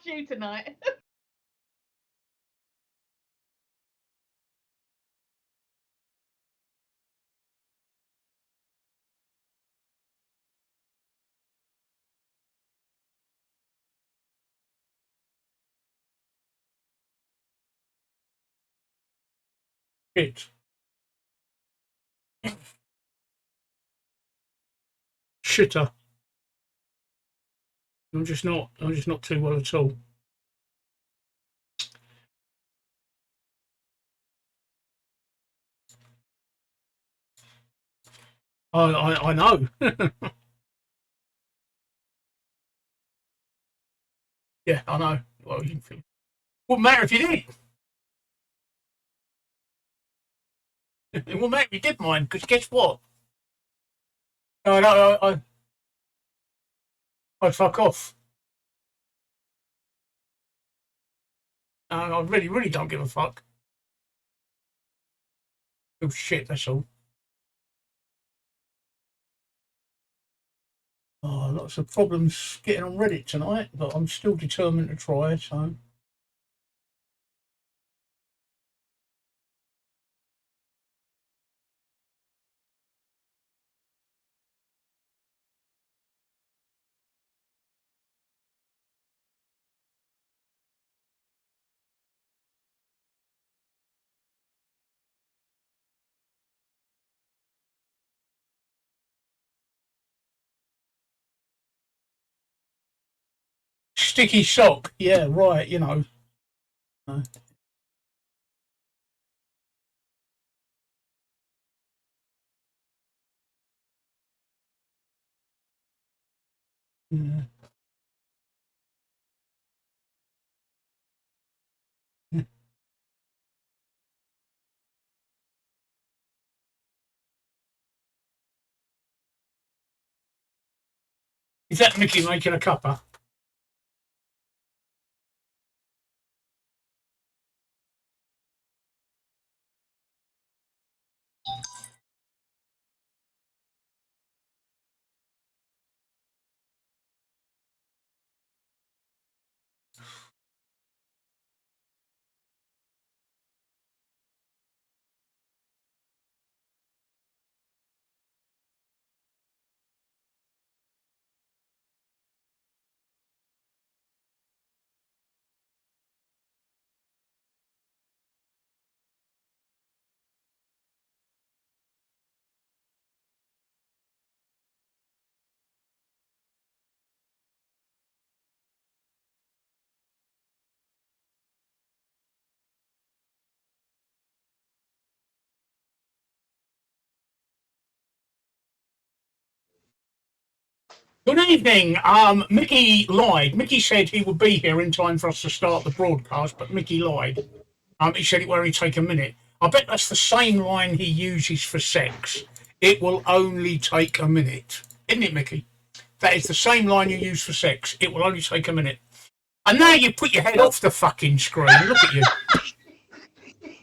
you tonight. Shit. Shitter. I'm just not too well at all. I know. Yeah, I know. Well, you think. Wouldn't matter if you did. It wouldn't matter if you did mind, because guess what? I'd fuck off. I really don't give a fuck. Oh shit, that's all. Oh, lots of problems getting on Reddit tonight, but I'm still determined to try, so. Sticky sock, yeah, right, you know. Yeah. Is that Mickey making a cuppa? Good evening. Mickey lied. Mickey said he would be here in time for us to start the broadcast, but Mickey lied. He said it will only take a minute. I bet that's the same line he uses for sex. It will only take a minute. Isn't it, Mickey? That is the same line you use for sex. It will only take a minute. And now you put your head off the fucking screen. Look at you.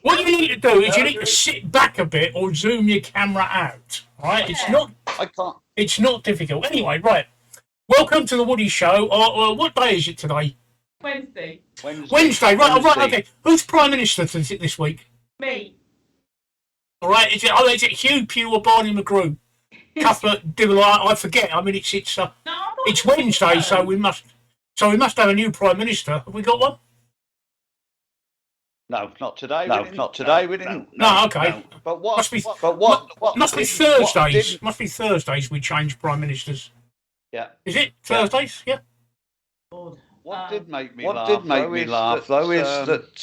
What you need to do is you need to sit back a bit or zoom your camera out. Right? It's not. I can't. It's not difficult. Anyway, right. Welcome to the Woody Show. What day is it today? Wednesday. Wednesday. Right. Right. Okay. Who's Prime Minister this week? Me. All right. Is it Hugh Pugh or Barney McGrew? Cuthbert Dibble. I forget. I mean, it's Wednesday, so we must have a new Prime Minister. Have we got one? No, not today. No, not today. We didn't. No, okay. No. But what? Must be Thursdays. Must be Thursdays we change Prime Ministers. Yeah. Is it Thursdays? Yeah. What did make me laugh, though, is that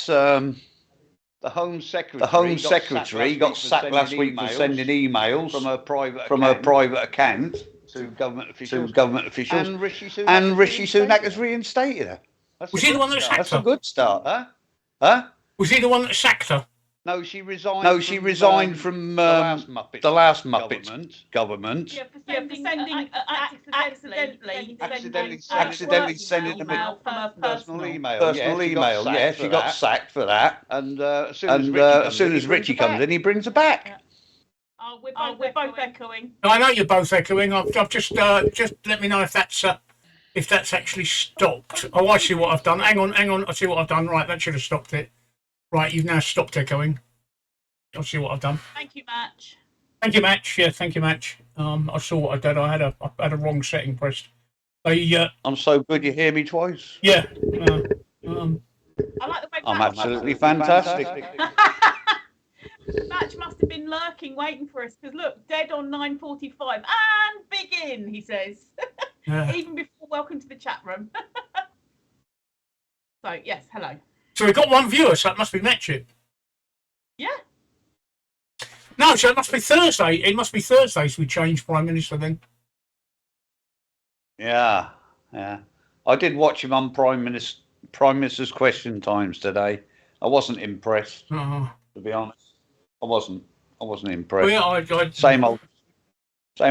the Home Secretary got sacked last week for sending emails from her private account to government officials, and Rishi Sunak has reinstated her. Was he the one that sacked That's her? a good start. Huh? Was he the one that sacked her? No, she resigned. No, she resigned from the last Muppet government. Yeah, for sending accidentally sending them a personal email. Yeah, she got sacked for that. And as soon as Richie comes in, he brings her back. We're both echoing. I know you're both echoing. I've just let me know if that's if that's actually stopped. Oh, I see what I've done. Hang on. I see what I've done. Right, that should have stopped it. Right, you've now stopped echoing. I see what I've done. Thank you, Match. Thank you, Match. Yeah, thank you, Match. I saw what I did. I had a wrong setting pressed. I'm so good you hear me twice. Yeah. I like the way I'm Match, absolutely fantastic. Match must have been lurking, waiting for us. Because look, dead on 9:45 and begin. He says, Yeah. even before welcome to the chat room. So yes, hello. So we've got one viewer, so it must be Matchit. Yeah. No, so it must be Thursday. It must be Thursdays we change Prime Minister then. Yeah. I did watch him on Prime Minister's Question Times today. I wasn't impressed, to be honest. I wasn't impressed. Well, yeah, Same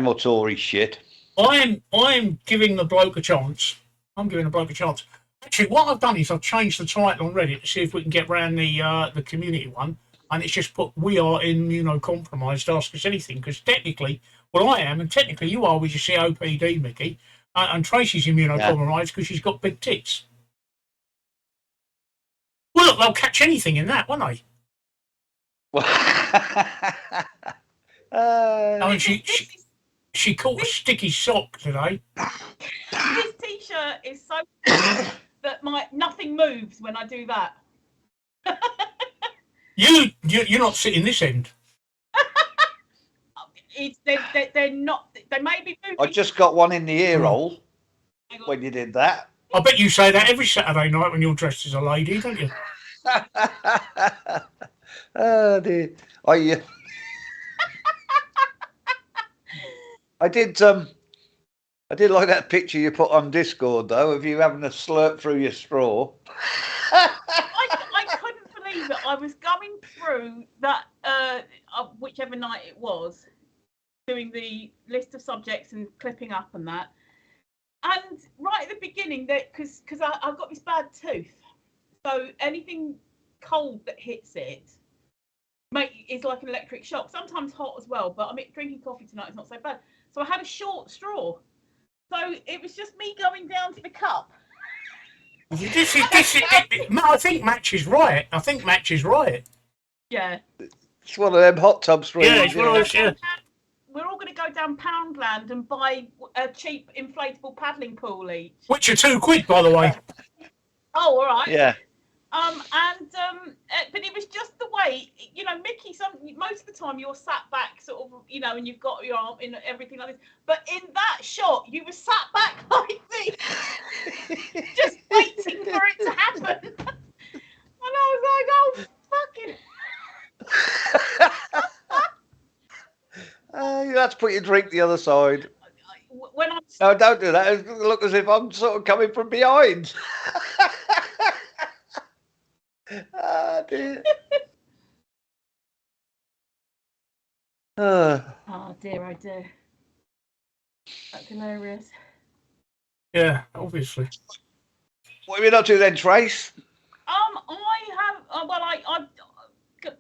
old Tory shit. I'm giving the bloke a chance. I'm giving the bloke a chance. Actually, what I've done is I've changed the title on Reddit to see if we can get round the community one, and it's just put "We are immunocompromised. Ask us anything." Because technically, well, I am, and technically you are with your COPD, Mickey, and Tracy's immunocompromised because she's got big tits. Well, look, they'll catch anything in that, won't they? I mean, she caught a sticky sock today. This t-shirt is so that nothing moves when I do that. You're not sitting this end. They're not. They may be moving. I just got one in the ear hole when you did that. I bet you say that every Saturday night when you're dressed as a lady, don't you? Oh dear. I did like that picture you put on Discord though of you having a slurp through your straw. I couldn't believe it. I was going through that whichever night it was, doing the list of subjects and clipping up and that. And right at the beginning, because I've got this bad tooth, so anything cold that hits it is like an electric shock. Sometimes hot as well, but I mean, drinking coffee tonight is not so bad. So I had a short straw, so it was just me going down to the cup. I think Match is right. Yeah. It's one of them hot tub straws. Yeah, it's one of those. Yeah. We're all going to go down Poundland and buy a cheap inflatable paddling pool each. Which are £2, by the way. Oh, all right. Yeah. But it was just the way, Mickey. Most of the time you're sat back, sort of, and you've got your arm in everything like this. But in that shot, you were sat back like this, just waiting for it to happen. And I was like, oh, fucking. You have to put your drink the other side. When I'm No, don't do that. It'll look as if I'm sort of coming from behind. Oh, dear. Oh dear, that's hilarious. Yeah, obviously. What have you up to then, Trace? I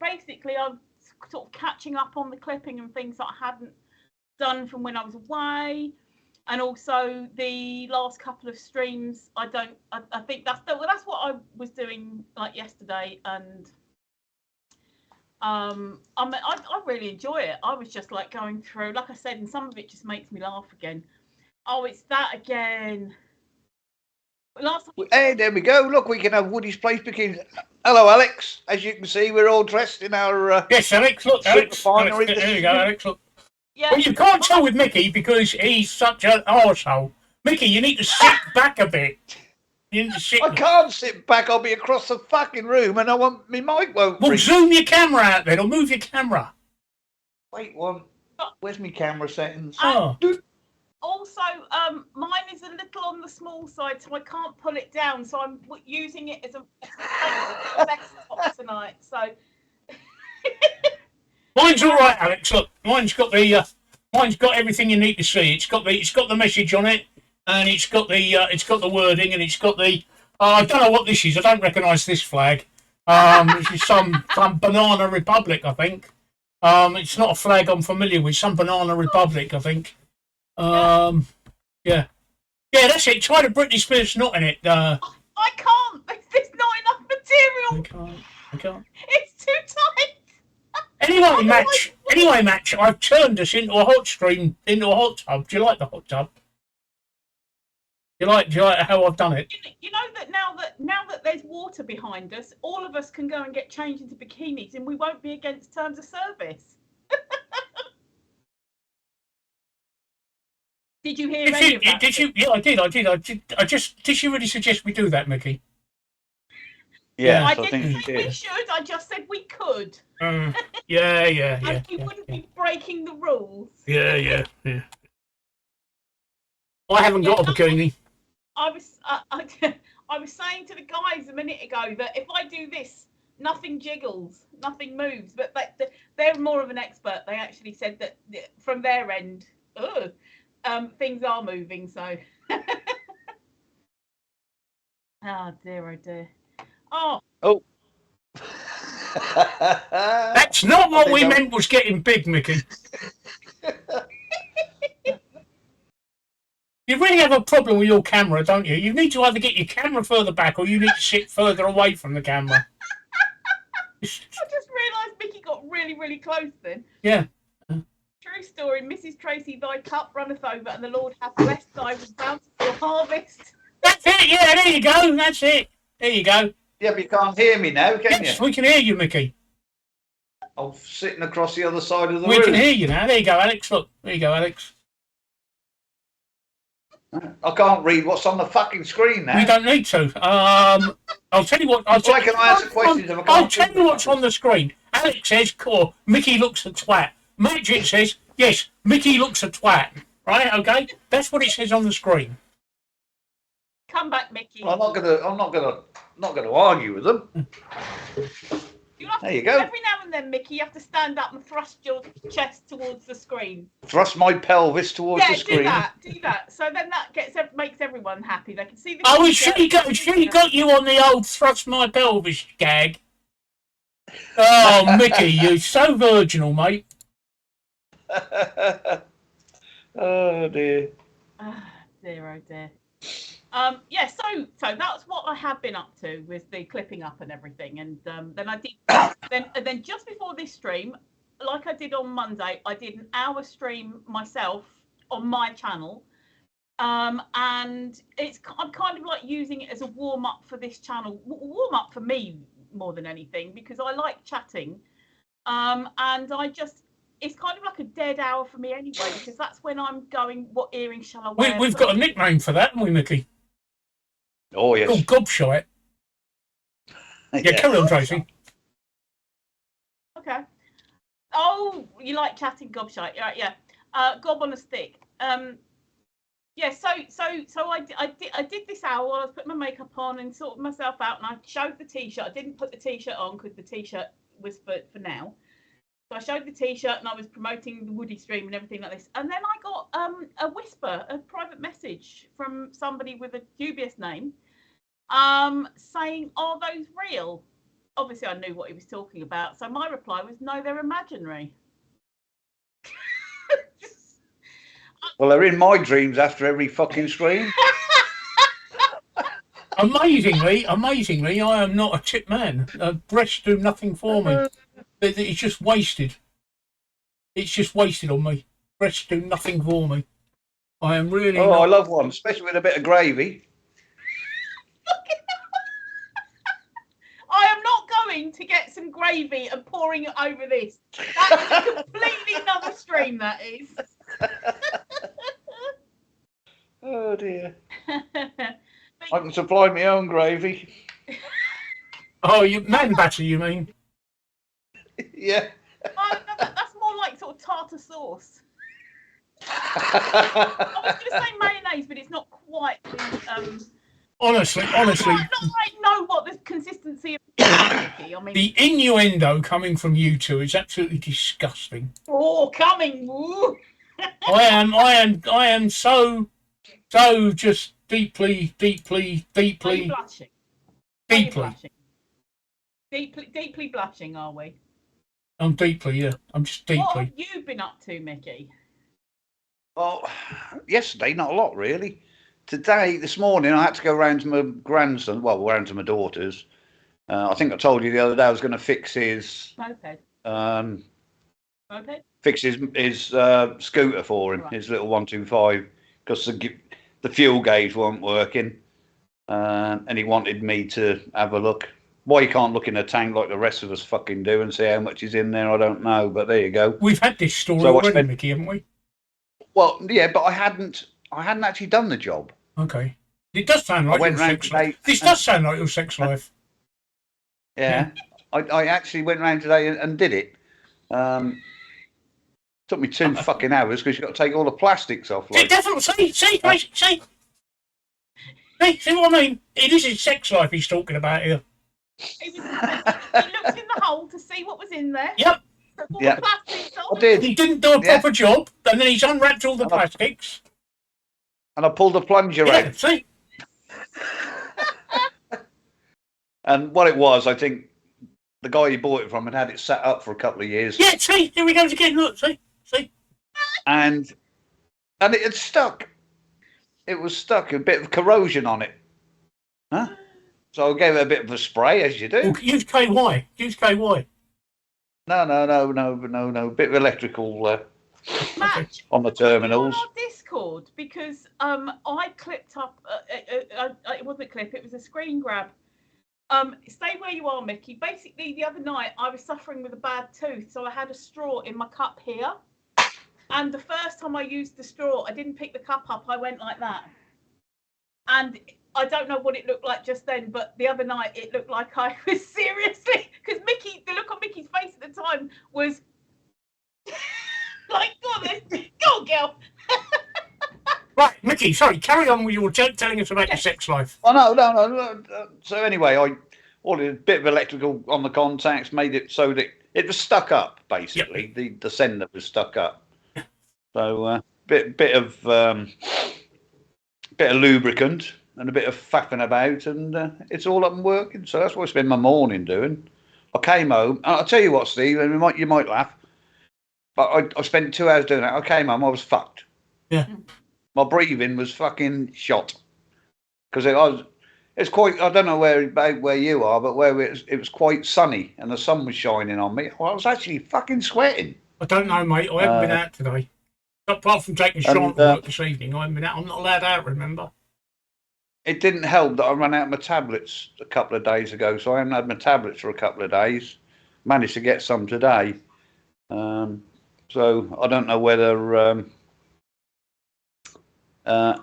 basically I'm sort of catching up on the clipping and things that I hadn't done from when I was away, and also the last couple of streams. I think that's what I was doing like yesterday, and I really enjoy it. I was just like going through, like I said, and some of it just makes me laugh again. Oh, it's that again. Last time. Hey, there we go. Look, we can have Woody's Place begins. Hello, Alex. As you can see, we're all dressed in our. Yes, Alex. Look, Alex. There you go, Alex. Look. Yeah. Well, you can't tell with Mickey because he's such an arsehole. Mickey, you need to sit back a bit. You need to sit. I can't sit back. I'll be across the fucking room, and my mic won't. Well, ring. zoom your camera out then, or move your camera. Wait one. Where's my camera settings? Oh. Also, mine is a little on the small side, so I can't pull it down. So I'm using it as a desktop tonight. So Mine's all right, Alex. Look, mine's got everything you need to see. It's got the message on it, and it's got the wording, and it's got the. I don't know what this is. I don't recognise this flag. This is some Banana Republic, I think. It's not a flag I'm familiar with. Some Banana Republic, I think. Yeah. Yeah, that's it. Try the Britney Spears snot in it. I can't. There's not enough material. I can't. It's too tight. Anyway, Match, I've turned us into a hot stream, into a hot tub. Do you like the hot tub? Do you like how I've done it? You know that now that there's water behind us, all of us can go and get changed into bikinis, and we won't be against terms of service. Did you hear any of that? Did you? Yeah, I did. Did she really suggest we do that, Mickey? Yeah, I didn't say we should. I just said we could. Yeah. And we wouldn't be breaking the rules. Yeah. I haven't got a bikini. I was saying to the guys a minute ago that if I do this, nothing jiggles, nothing moves. But they're more of an expert. They actually said that from their end, things are moving. So, oh dear. Oh. That's not what we meant was getting big, Mickey. You really have a problem with your camera, don't you? You need to either get your camera further back or you need to sit further away from the camera. I just realised Mickey got really, really close then. Yeah. True story. Mrs. Tracy, thy cup runneth over, and the Lord hath blessed thy with bountiful harvest. That's it. Yeah, there you go. That's it. There you go. Yeah, but you can't hear me now, can Yes, you? we can hear you, Mickey. I'm sitting across the other side of the We room. can hear you now. There you go, Alex. Look. There you go, Alex. I can't read what's on the fucking screen now. We don't need to. I'll tell you what. I'll tell you what's on the screen. Alex says, "Cool." Mickey looks a twat. Magic says, "Yes, Mickey looks a twat." Right? Okay. That's what it says on the screen. Come back, Mickey. I'm not gonna argue with them. There you go. Every now and then, Mickey, you have to stand up and thrust your chest towards the screen. Thrust my pelvis towards the screen. Do that. So then that makes everyone happy. They can see the. Oh, she got you on the old thrust my pelvis gag. Oh, Mickey, you're so virginal, mate. Oh dear. Oh dear. Yeah, so that's what I have been up to with the clipping up and everything, and then I did then just before this stream, like I did on Monday, I did an hour stream myself on my channel, and I'm kind of like using it as a warm up for this channel, warm up for me more than anything, because I like chatting, and it's kind of like a dead hour for me anyway, because that's when I'm going, what earring shall I wear? We've got a nickname for that, haven't we, Mickey? Oh, yes. Called Gobshite. Yeah, carry on, Tracy. Okay. Oh, you like chatting, Gobshite? Right, yeah. Gob on a stick. Yeah. So I did this hour while I was putting my makeup on and sorting myself out, and I showed the t-shirt. I didn't put the t-shirt on because the t-shirt was for now. So I showed the t-shirt and I was promoting the Woody stream and everything like this. And then I got a whisper, a private message from somebody with a dubious name, saying, "Are those real?" Obviously, I knew what he was talking about. So my reply was, "No, they're imaginary." Well, they're in my dreams after every fucking stream. Amazingly, I am not a chip man. Breasts do nothing for me. It's just wasted. It's just wasted on me. Breasts do nothing for me. I am really. Oh, I love one, especially with a bit of gravy. I am not going to get some gravy and pouring it over this. That is a completely another stream, that is. Oh dear. I can supply my own gravy. Oh, you man batter, you mean? Yeah. Oh, no, that's more like sort of tartar sauce. I was going to say mayonnaise, but it's not quite the. Honestly. I don't know what the consistency of I mean, The innuendo coming from you two is absolutely disgusting. Oh, coming! Woo. I am so just deeply blushing. deeply. Deeply blushing, are we? I'm deeply, yeah. I'm just deeply. What have you been up to, Mickey? Well, yesterday, not a lot really. this morning, I had to go round to my grandson. Well, round to my daughter's. I think I told you the other day I was going to fix his Moped. Moped. Fix his scooter for him, his little 125, because the fuel gauge weren't working, and he wanted me to have a look. Why you can't look in a tank like the rest of us fucking do and see how much is in there, I don't know. But there you go. We've had this story already, Mickey, haven't we? Well, yeah, but I hadn't actually done the job. Okay. It does sound like your sex life. This does sound like your sex life. Yeah. I actually went round today and did it. Took me 2 fucking hours because you've got to take all the plastics off. Like. Definitely. See what I mean? It is his sex life he's talking about here. He looked in the hole to see what was in there. Yep. Yeah. I did. He didn't do a proper job, and then he's unwrapped all the plastics. And I pulled the plunger out. See? And what it was, I think the guy he bought it from had it set up for a couple of years. Yeah, see? Here we go again. Look, see? And it had stuck. It was stuck. A bit of corrosion on it. Huh? So I gave it a bit of a spray, as you do. Well, use KY. Use KY. No. Bit of electrical Match on the terminals. On our Discord, because I clipped up. It wasn't a clip. It was a screen grab. Stay where you are, Mickey. Basically, the other night I was suffering with a bad tooth, so I had a straw in my cup here. And the first time I used the straw, I didn't pick the cup up. I went like that. And I don't know what it looked like just then, but the other night it looked like I was seriously, because the look on Mickey's face at the time was like, go on, girl. Right, Mickey, sorry, carry on with your telling us about your sex life. Oh, no. So anyway, I ordered a bit of electrical on the contacts, made it so that it was stuck up, basically. Yep. The sender was stuck up. So bit of lubricant and a bit of faffing about, and it's all up and working. So that's what I spend my morning doing. I came home, and I'll tell you what, Steve, and you might laugh, but I spent 2 hours doing that. I came home, I was fucked. Yeah. My breathing was fucking shot because it's quite. I don't know where you are, but where it was quite sunny and the sun was shining on me. Well, I was actually fucking sweating. I don't know, mate. I haven't been out today. Apart from taking Sean to work this evening, I haven't been out. I'm not allowed out, remember? It didn't help that I ran out of my tablets a couple of days ago, so I haven't had my tablets for a couple of days. Managed to get some today. So I don't know whether I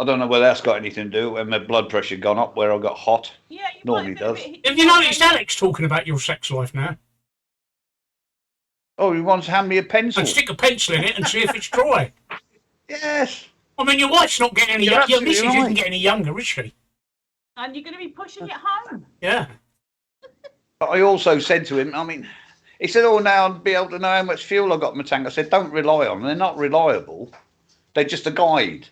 don't know whether that's got anything to do when my blood pressure gone up where I got hot. Yeah, normally does. Have you noticed Alex talking about your sex life now? Oh, he wants to hand me a pencil. And stick a pencil in it and see if it's dry. Yes. I mean, your wife's not getting any younger. Your missus isn't getting any younger, is she? And you're going to be pushing it home. Yeah. But I also said to him, I mean, he said, oh, now I'll be able to know how much fuel I got in my tank. I said, don't rely on them. They're not reliable. They're just a guide.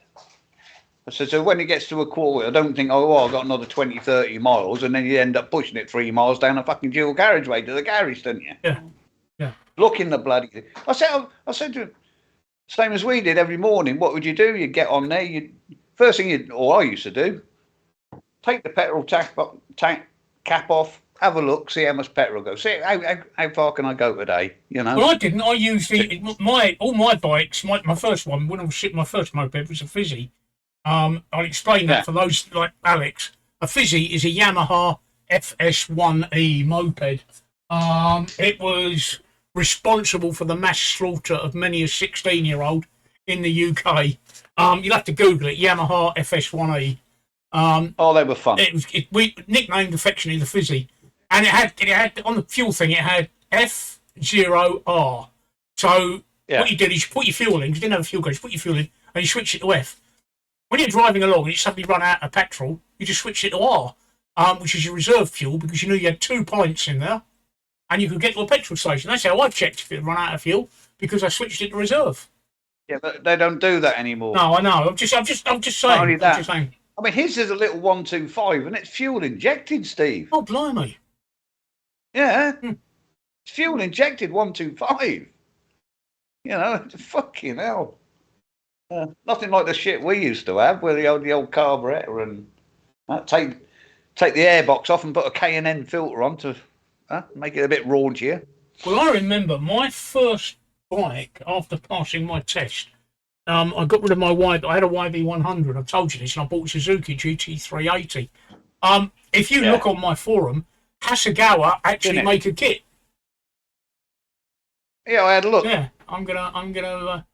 I said, so when it gets to a quarter, I don't think, oh, well, I've got another 20, 30 miles, and then you end up pushing it 3 miles down a fucking dual carriageway to the garage, don't you? Yeah. Yeah. Look in the bloody thing. I said to him, same as we did every morning, what would you do? You'd get on there, first thing I used to do, take the petrol tank cap off, have a look, see how much petrol goes. See how far can I go today? You know. Well, I didn't. I used all my bikes. My first one, when I was shipping my first moped, was a Fizzy. I'll explain that for those like Alex. A Fizzy is a Yamaha FS1E moped. It was responsible for the mass slaughter of many a 16-year-old in the UK. You'll have to Google it. Yamaha FS1E. They were fun. We nicknamed affectionately the Fizzy. And it had on the fuel thing, it had F0R. So what you did is you put your fuel in, because you didn't have a fuel gauge, you put your fuel in, and you switch it to F. When you're driving along and you suddenly run out of petrol, you just switch it to R, which is your reserve fuel, because you knew you had 2 pints in there, and you could get to a petrol station. That's how I checked if it run out of fuel, because I switched it to reserve. Yeah, but they don't do that anymore. No, I know. I'm just saying. Only that. I'm just saying. I mean, his is a little 125, and it's fuel injected, Steve. Oh, blimey. Yeah. It's fuel injected 125. You know, fucking hell. Nothing like the shit we used to have, where the old carburettor and take the airbox off and put a K&N filter on to make it a bit raunchier. Well, I remember my first bike after passing my test. I got rid of my I had a YB100. I told you this, and I bought a Suzuki GT380. If you look on my forum, Hasegawa actually make a kit. Yeah, I had a look. Yeah, I'm gonna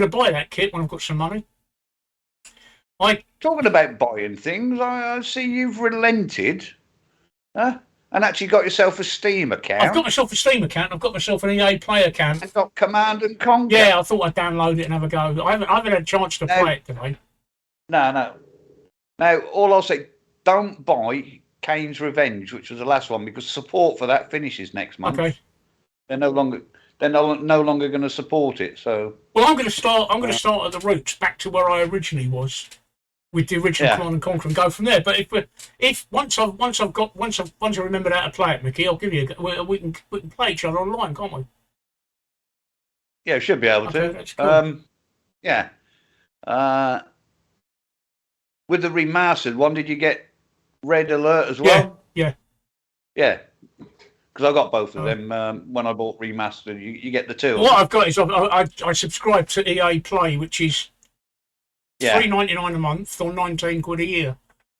buy that kit when I've got some money. Talking about buying things, I see you've relented, and actually got yourself a Steam account. I've got myself a Steam account. I've got myself an EA Play account. And got Command and Conquer. Yeah, I thought I'd download it and have a go. I haven't had a chance to play it today. No. Now, all I'll say, don't buy Kane's Revenge, which was the last one, because support for that finishes next month. Okay. They're no longer going to support it. So. Well, I'm going to start at the roots, back to where I originally was, with the original Command and Conquer, and go from there. But if once I remember how to play it, Mickey, I'll give you. We can play each other online, can't we? Yeah, should be able to. That's cool. Yeah. With the remastered one, did you get Red Alert as well? Yeah. Because I got both of them when I bought remastered. You get the two. What I've got is I subscribe to EA Play, which is £3.99 a month or 19 quid a year.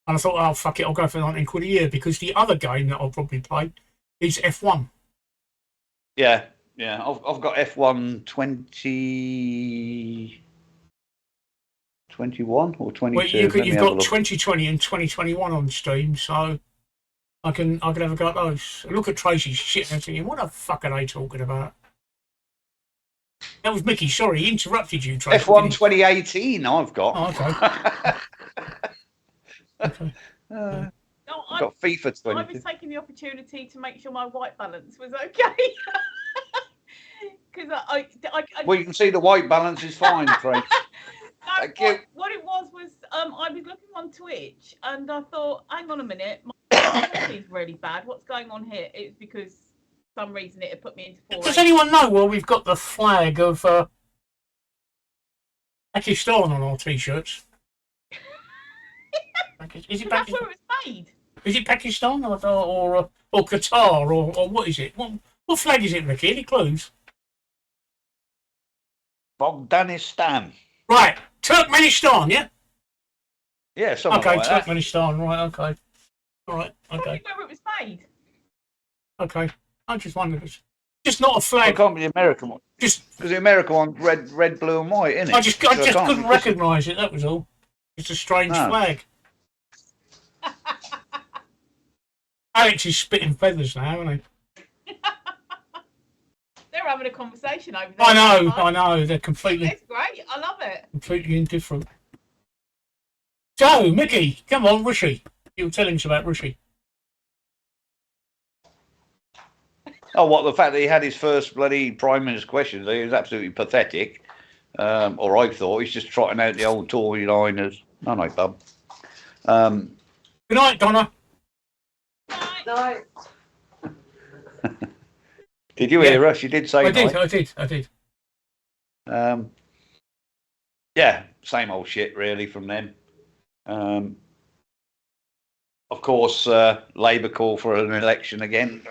And I thought, oh fuck it, I'll go for 19 quid a year, because the other game that I'll probably play is F1. Yeah. I've got F1 2021 or 22. Well, you've got 2020 and 2021 on Steam, so I can have a go at those. Look at Tracy's shit and I'm thinking, what the fuck are they talking about? That was Mickey. Sorry, he interrupted you, Tracy. F1 2018 I've got. Oh, okay. No, I've got FIFA 20. I was taking the opportunity to make sure my white balance was okay. Because Well, you can see the white balance is fine, Tracy. What it was I was looking on Twitch and I thought, hang on a minute, my quality is really bad. What's going on here? It's because for some reason it had put me into 4. Does anyone know where we've got the flag of Pakistan on our t-shirts? Is it That's where it was made. Is it Pakistan or Qatar or what is it? What flag is it, Mickey? Any clues? Bogdanistan. Right, Turkmenistan, yeah? Yeah, something okay, like that. Turkmenistan, right, okay. All right, okay. Where it was made. Okay, I just wondered. It's just not a flag. It can't be the American one. Just because the American one's red, blue, and white, isn't it? I just couldn't recognise it. That was all. It's a strange flag. Alex is spitting feathers now, isn't he? They're having a conversation over there. I know. They're completely. It's great. I love it. Completely indifferent. So, Mickey, come on, Rishi. You were telling us about Rishi. Oh, what, the fact that he had his first bloody Prime Minister's questions, he was absolutely pathetic. Or I thought he's just trotting out the old Tory liners. No, bub. Good night, Donna. Night. Did you hear us? You did say I did. Yeah, same old shit really from them. Of course, Labour call for an election again.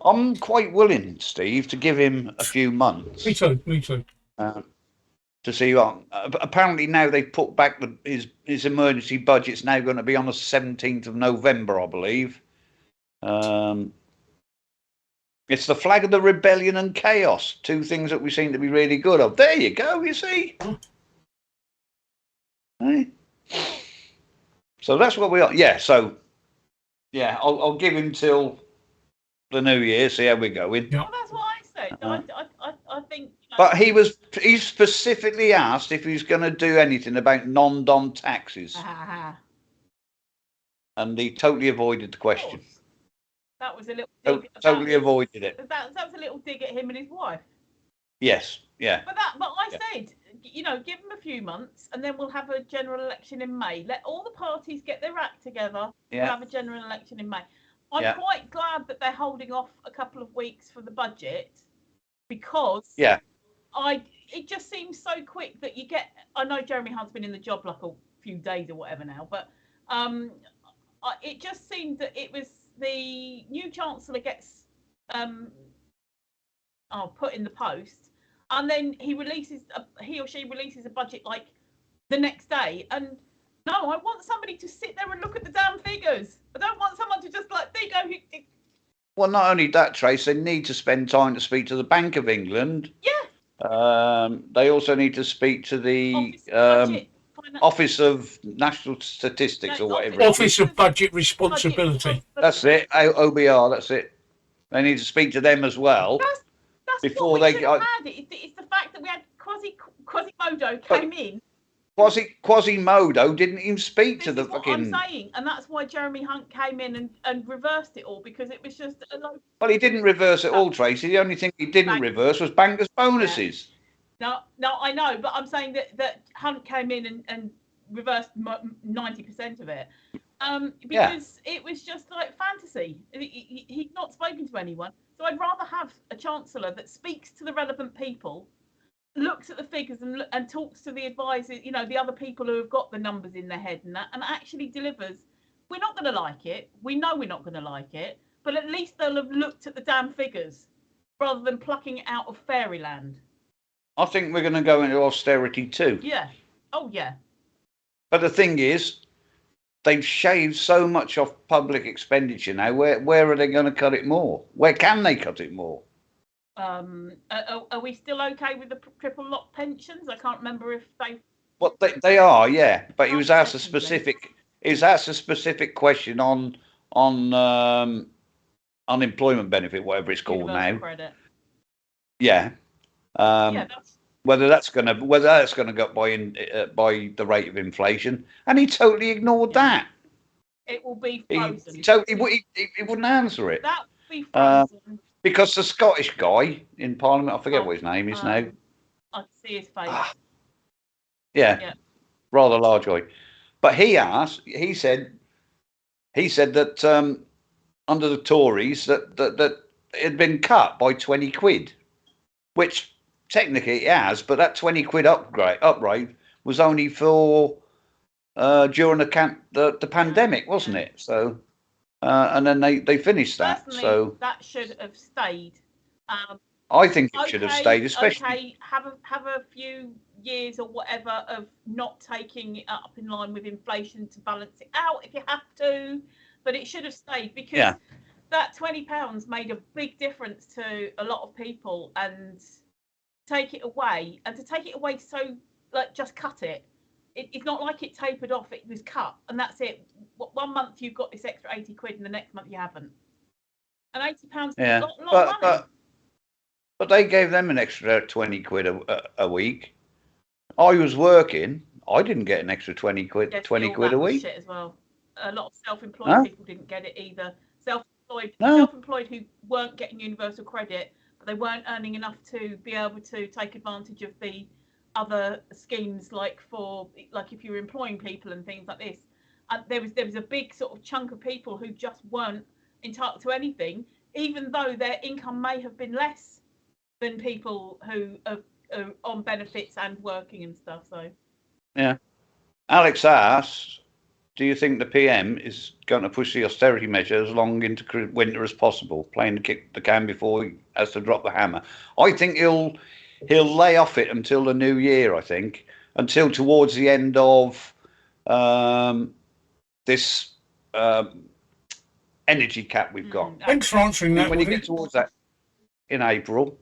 I'm quite willing, Steve, to give him a few months. Me too. To see what. Apparently now they've put back his emergency budget's now going to be on the 17th of November, I believe. It's the flag of the rebellion and chaos. Two things that we seem to be really good of. There you go, you see. Hey. So that's what we are. Yeah, so, yeah, I'll give him till the new year, see how we're going. Yeah. Well, that's what I said. I think... But he specifically asked if he's going to do anything about non-dom taxes. And he totally avoided the question. That was a little dig totally avoided it. That was a little dig at him and his wife. Yes, yeah. But I said, give him a few months and then we'll have a general election in May. Let all the parties get their act together. Yeah. We'll have a general election in May. I'm quite glad that they're holding off a couple of weeks for the budget because it just seems so quick that you get. I know Jeremy Hunt's been in the job like a few days or whatever now, but it just seemed that it was the new chancellor gets put in the post, and then he or she releases a budget like the next day. And no, I want somebody to sit there and look at the damn figures. I don't want someone to just like, there you go. Well, not only that, Trace, they need to spend time to speak to the Bank of England. Yeah. They also need to speak to the Office of National Statistics or whatever. Office of Budget Responsibility. That's it. OBR. That's it. They need to speak to them as well. That's before what they should have had. It's the fact that we had Quasimodo came in. Quasimodo didn't even speak to the fucking. I'm saying, and that's why Jeremy Hunt came in and reversed it all, because it was just a load. Well, he didn't reverse it all, Tracy. The only thing he didn't reverse was bankers' bonuses. Yeah. No, I know, but I'm saying that Hunt came in and reversed 90% of it, because it was just like fantasy. He's not spoken to anyone, so I'd rather have a chancellor that speaks to the relevant people, looks at the figures and talks to the advisors, the other people who have got the numbers in their head and actually delivers. We're not going to like it. We know we're not going to like it, but at least they'll have looked at the damn figures rather than plucking it out of fairyland. I think we're going to go into austerity too. Yeah. Oh, yeah. But the thing is, they've shaved so much off public expenditure now. Where are they going to cut it more? Where can they cut it more? Are we still okay with the triple lock pensions? I can't remember if they. Well, they are, yeah. But he was asked a specific. He was asked a specific question on unemployment benefit, whatever it's called now. Credit. Yeah. Whether that's going to go up by the rate of inflation, and he totally ignored that. It will be frozen. He wouldn't answer it. That will be frozen. Because the Scottish guy in Parliament, I forget what his name is now. I can see his face. Yeah, rather large guy. But he said that under the Tories that it had been cut by 20 quid, which technically it has, but that 20 quid upgrade was only for during the pandemic, wasn't it? So. And then they finished that. Personally, so that should have stayed. I think it should have stayed, especially. Okay, have a few years or whatever of not taking it up in line with inflation to balance it out if you have to, but it should have stayed, because that £20 made a big difference to a lot of people, and to take it away so like just cut it. It's not like it tapered off, it was cut, and that's it. 1 month you've got this extra 80 quid, and the next month you haven't. And £80 is a lot of money. But they gave them an extra 20 quid a week. I was working, I didn't get an extra 20 quid a week. Shit as well. A lot of self-employed people didn't get it either. Self-employed who weren't getting universal credit, but they weren't earning enough to be able to take advantage of the other schemes, like if you're employing people and things like this. There was a big sort of chunk of people who just weren't entitled to anything, even though their income may have been less than people who are on benefits and working and stuff. So yeah. Alex asks, do you think the PM is going to push the austerity measure as long into winter as possible, playing to kick the can before he has to drop the hammer? I think he'll lay off it until the new year, I think, until towards the end of this energy cap we've got. Thanks for answering that. When you get towards that in April.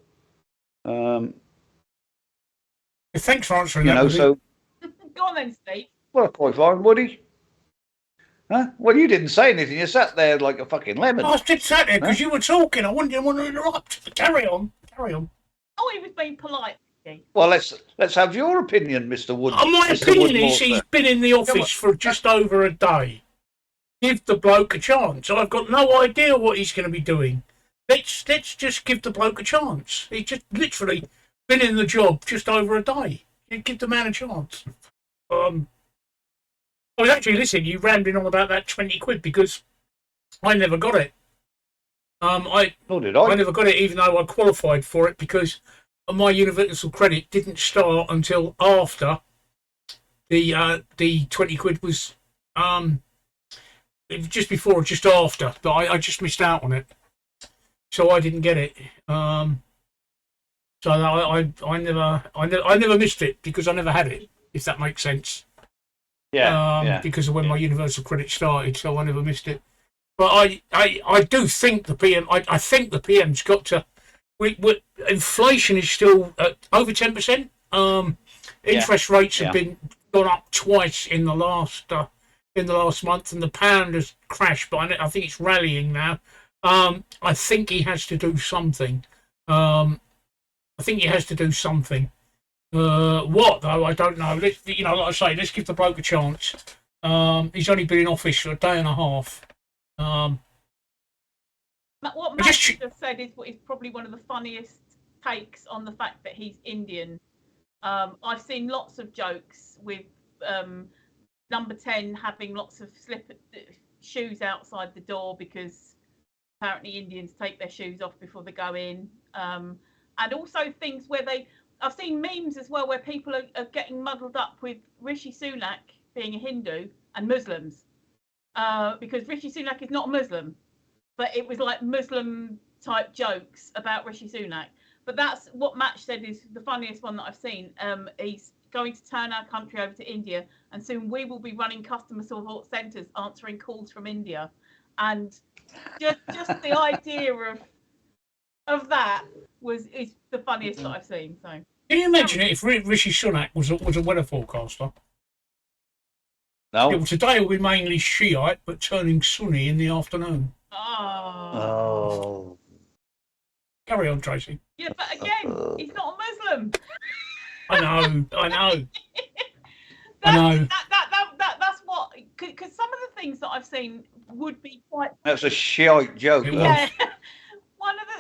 Thanks for answering that. So go on then, Steve. Well, quite fine, Woody. Huh? Well, you didn't say anything. You sat there like a fucking lemon. I just sat there because you were talking. I didn't want to interrupt. Carry on. Oh, he was being polite. Well, let's have your opinion, Mr. Wood. My opinion is he's been in the office for just over a day. Give the bloke a chance. I've got no idea what he's going to be doing. Let's just give the bloke a chance. He's just literally been in the job just over a day. Give the man a chance. I was actually listening. You rambling on about that 20 quid because I never got it. Nor did I never got it, even though I qualified for it, because my universal credit didn't start until after the 20 quid was just before or just after, but I just missed out on it, so I didn't get it. So I never missed it because I never had it, if that makes sense. Because of when my universal credit started, so I never missed it. But I do think the PM. I think the PM's got to. Inflation is still over 10%. Interest rates have been gone up twice in the last month, and the pound has crashed. But I think it's rallying now. I think he has to do something. What though? I don't know. Like I say, let's give the bloke a chance. He's only been in office for a day and a half. What Matt just said is probably one of the funniest takes on the fact that he's Indian. I've seen lots of jokes with number 10 having lots of shoes outside the door because apparently Indians take their shoes off before they go in. And also things where I've seen memes as well where people are getting muddled up with Rishi Sunak being a Hindu and Muslims. Because Rishi Sunak is not a Muslim, but it was like Muslim type jokes about Rishi Sunak. But that's what Matt said is the funniest one that I've seen. He's going to turn our country over to India, and soon we will be running customer support centres answering calls from India. And just the idea of that is the funniest that I've seen. So can you imagine it if Rishi Sunak was a weather forecaster? No. Yeah, well, today will be mainly Shiite, but turning Sunni in the afternoon. Oh. Carry on, Tracy. Yeah, but again, he's not a Muslim. I know. That's what, because some of the things that I've seen would be quite. That's a shite joke. Yeah.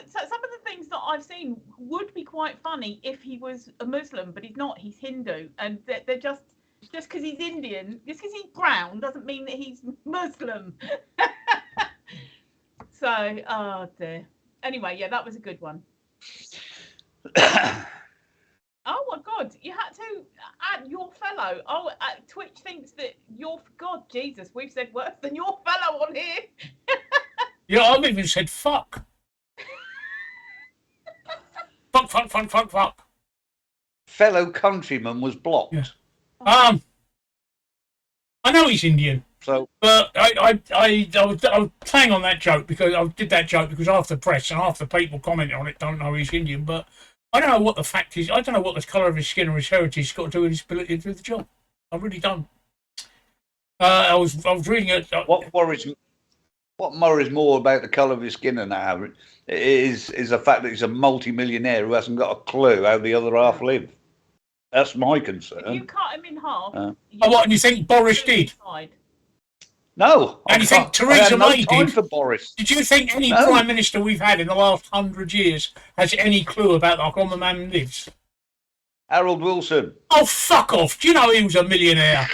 Some of the things that I've seen would be quite funny if he was a Muslim, but he's not. He's Hindu, and they're just because he's Indian, just because he's brown doesn't mean that he's Muslim. So, oh dear. Anyway, yeah, that was a good one. Oh my God, you had to add your fellow. Oh, Twitch thinks that God, Jesus, we've said worse than your fellow on here. Yeah, I've even said fuck. Fuck. Fellow countryman was blocked. Yeah. I know he's Indian. So, but I was playing on that joke because I did that joke because half the press and half the people commenting on it don't know he's Indian. But I don't know what the fact is. I don't know what the colour of his skin or his heritage has got to do with his ability to do the job. I really don't. I was reading it. What worries more about the colour of his skin and that is the fact that he's a multi-millionaire who hasn't got a clue how the other half live. That's my concern. If you cut him in half. What? And you think Boris did? No. And you think Theresa May did? For Boris. Did you think any prime minister we've had in the last 100 years has any clue about how come the man lives? Harold Wilson. Oh, fuck off. Do you know he was a millionaire?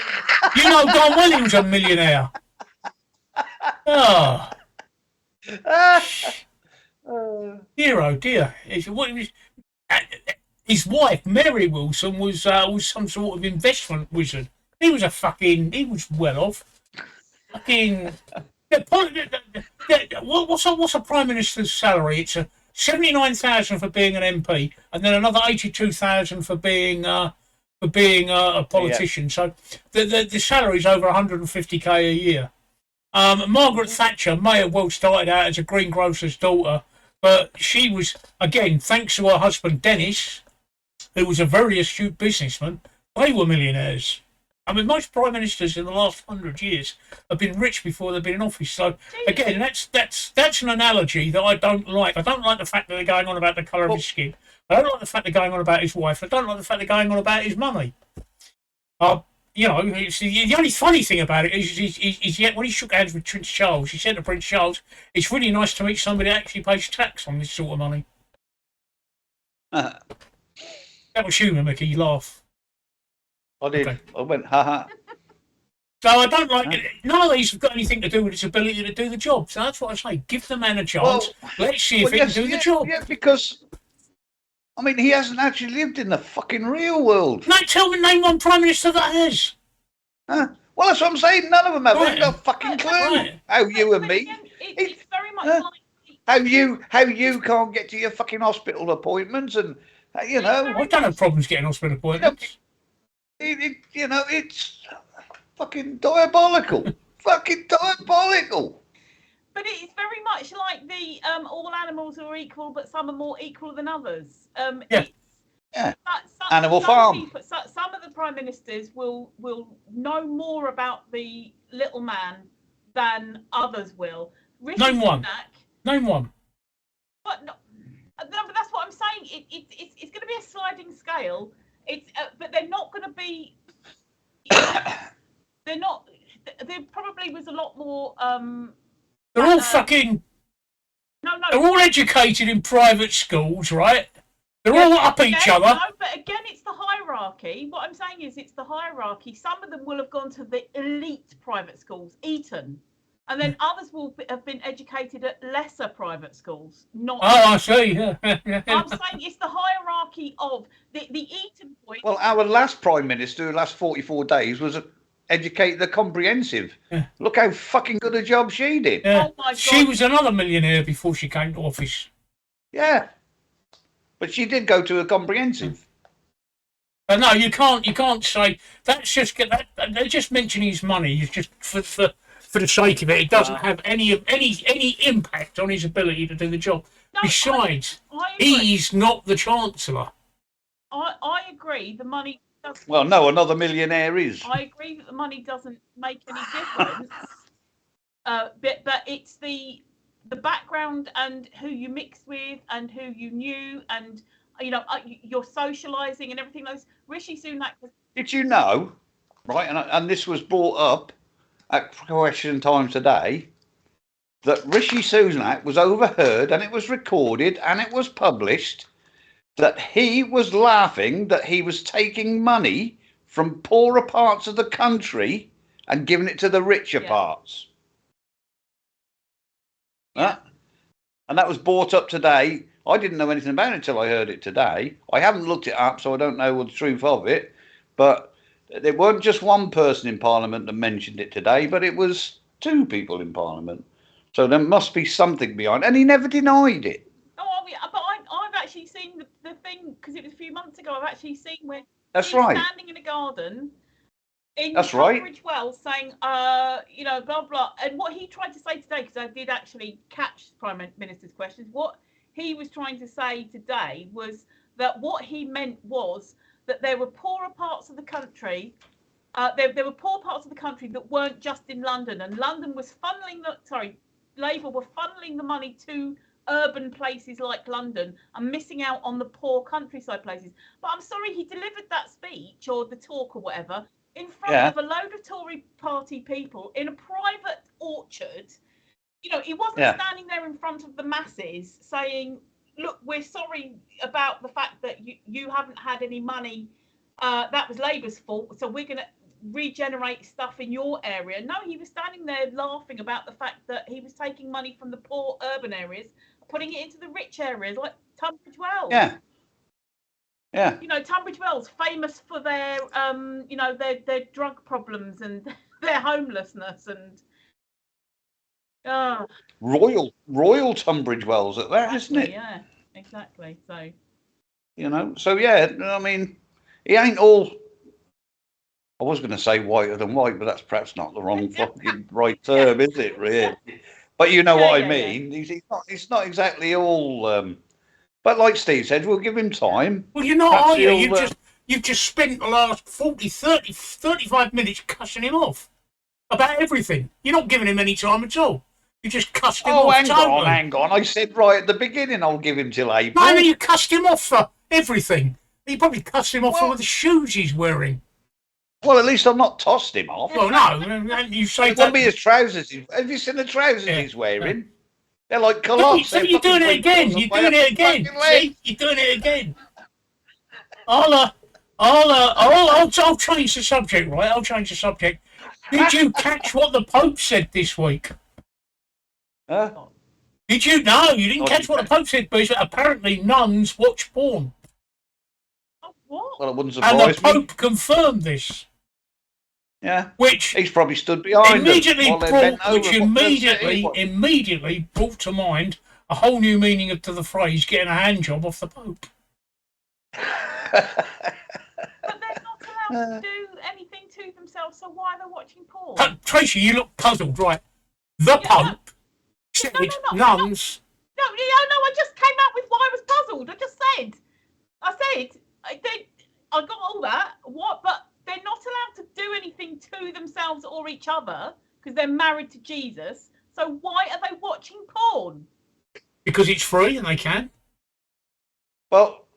You know darn well he was a millionaire. Oh. Dear, oh dear. His wife, Mary Wilson, was some sort of investment wizard. He was well off. Fucking. What's a prime minister's salary? It's a 79,000 for being an MP, and then another 82,000 for being a politician. Yeah. So the salary's over 150k a year. Margaret Thatcher may have well started out as a greengrocer's daughter, but she was, again, thanks to her husband Dennis, who was a very astute businessman, they were millionaires. I mean, most prime ministers in the last 100 years have been rich before they've been in office. So, again, that's an analogy that I don't like. I don't like the fact that they're going on about the colour of his skin. I don't like the fact they're going on about his wife. I don't like the fact they're going on about his money. It's the only funny thing about it is yet when he shook hands with Prince Charles, he said to Prince Charles, "It's really nice to meet somebody that actually pays tax on this sort of money." That was humour, Mickey. You laugh. I did. Okay. I went, ha. So I don't like it. None of these have got anything to do with his ability to do the job. So that's what I say. Give the man a chance. Let's see if he can do the job. Yeah, because I mean, he hasn't actually lived in the fucking real world. No, tell me, name one prime minister that has. Huh? Well, that's what I'm saying. None of them have. Right. They've got a fucking clue. Right. How you and But me. again, it's very much Huh? like How you can't get to your fucking hospital appointments, and you know, I don't have problems getting hospital appointments. you know, it's fucking diabolical. Fucking diabolical. But it's very much like the all animals are equal, but some are more equal than others. Yeah. Yeah. Some Animal Farm. people, some of the prime ministers will know more about the little man than others will. Rishi Name one. Sunak, Name one. but no, but that's what I'm saying. It's going to be a sliding scale. But they're not going to be. They're not. There probably was a lot more. They're all fucking. No. They're all educated in private schools, right? They're all up each other. No, but again, it's the hierarchy. What I'm saying is, it's the hierarchy. Some of them will have gone to the elite private schools, Eton, and then others will have been educated at lesser private schools. Not. Oh, I see. Yeah. I'm saying it's the hierarchy of the Eton boys. Well, our last prime minister, the last 44 days, was educate the comprehensive. Yeah. Look how fucking good a job she did. Yeah. Oh my God. She was another millionaire before she came to office. Yeah. But she did go to a comprehensive. But no, you can't say that's just that. They're just mentioning his money. It's just for the sake of it. It doesn't have any impact on his ability to do the job. No, Besides, I agree. he's not the chancellor. I agree. The money. Well, no, another millionaire is. I agree that the money doesn't make any difference. But it's the background and who you mixed with and who you knew and you're socialising and everything. Those Rishi Sunak. Did you know, right? And this was brought up at Question Time today, that Rishi Sunak was overheard and it was recorded and it was published that he was laughing that he was taking money from poorer parts of the country and giving it to the richer parts. Huh? And that was brought up today. I didn't know anything about it until I heard it today. I haven't looked it up, so I don't know the truth of it. But there weren't just one person in Parliament that mentioned it today, but it was two people in Parliament. So there must be something behind. And he never denied it. Oh, but I've actually seen the thing, because it was a few months ago. I've actually seen where That's he was right. standing in a garden in That's right. Tunbridge Wells saying, blah, blah. And what he tried to say today, because I did actually catch Prime Minister's questions, what he was trying to say today was that what he meant was that there were poorer parts of the country. There were poor parts of the country that weren't just in London, and London was Labour were funneling the money to urban places like London and missing out on the poor countryside places. But I'm sorry, he delivered that speech or the talk or whatever in front of a load of Tory party people in a private orchard. He wasn't standing there in front of the masses saying, look, we're sorry about the fact that you haven't had any money. That was Labour's fault. So we're going to regenerate stuff in your area. No, he was standing there laughing about the fact that he was taking money from the poor urban areas, putting it into the rich areas like Tunbridge Wells. Yeah. Tunbridge Wells, famous for their their drug problems and their homelessness and Royal Tunbridge Wells at that, isn't it? Yeah, exactly. So I mean, he ain't all. I was going to say whiter than white, but that's perhaps not the wrong fucking right term, is it? Really? But you know what I mean. Yeah. He's not exactly all. But like Steve said, we'll give him time. Well, you're not, are you? You've just spent the last 40, 30, 35 minutes cussing him off about everything. You're not giving him any time at all. You just cussed him off. Oh, hang on. I said right at the beginning I'll give him till April. No, you cussed him off for everything. You probably cussed him off for the shoes he's wearing. Well, at least I've not tossed him off. Well, no, you say that. It won't be his trousers. Have you seen the trousers he's wearing? They're like colours. You're doing it again. You're doing it again. See? You're doing it again. I'll change the subject, right? I'll change the subject. Did you catch what the Pope said this week? Huh? Did you know? You didn't catch what the Pope said, but apparently nuns watch porn. What? Well, it wouldn't And the surprise me. Pope confirmed this, Yeah. which He's probably stood behind immediately them while they bent brought, which over what they're saying. immediately brought to mind a whole new meaning to the phrase "getting a hand job off the Pope." But they're not allowed to do anything to themselves, so why are they watching porn? Tracy, you look puzzled, right? The Pope said nuns. No, I just came out with why I was puzzled. I got all that. What? But they're not allowed to do anything to themselves or each other because they're married to Jesus. So why are they watching porn? Because it's free and they can. Well,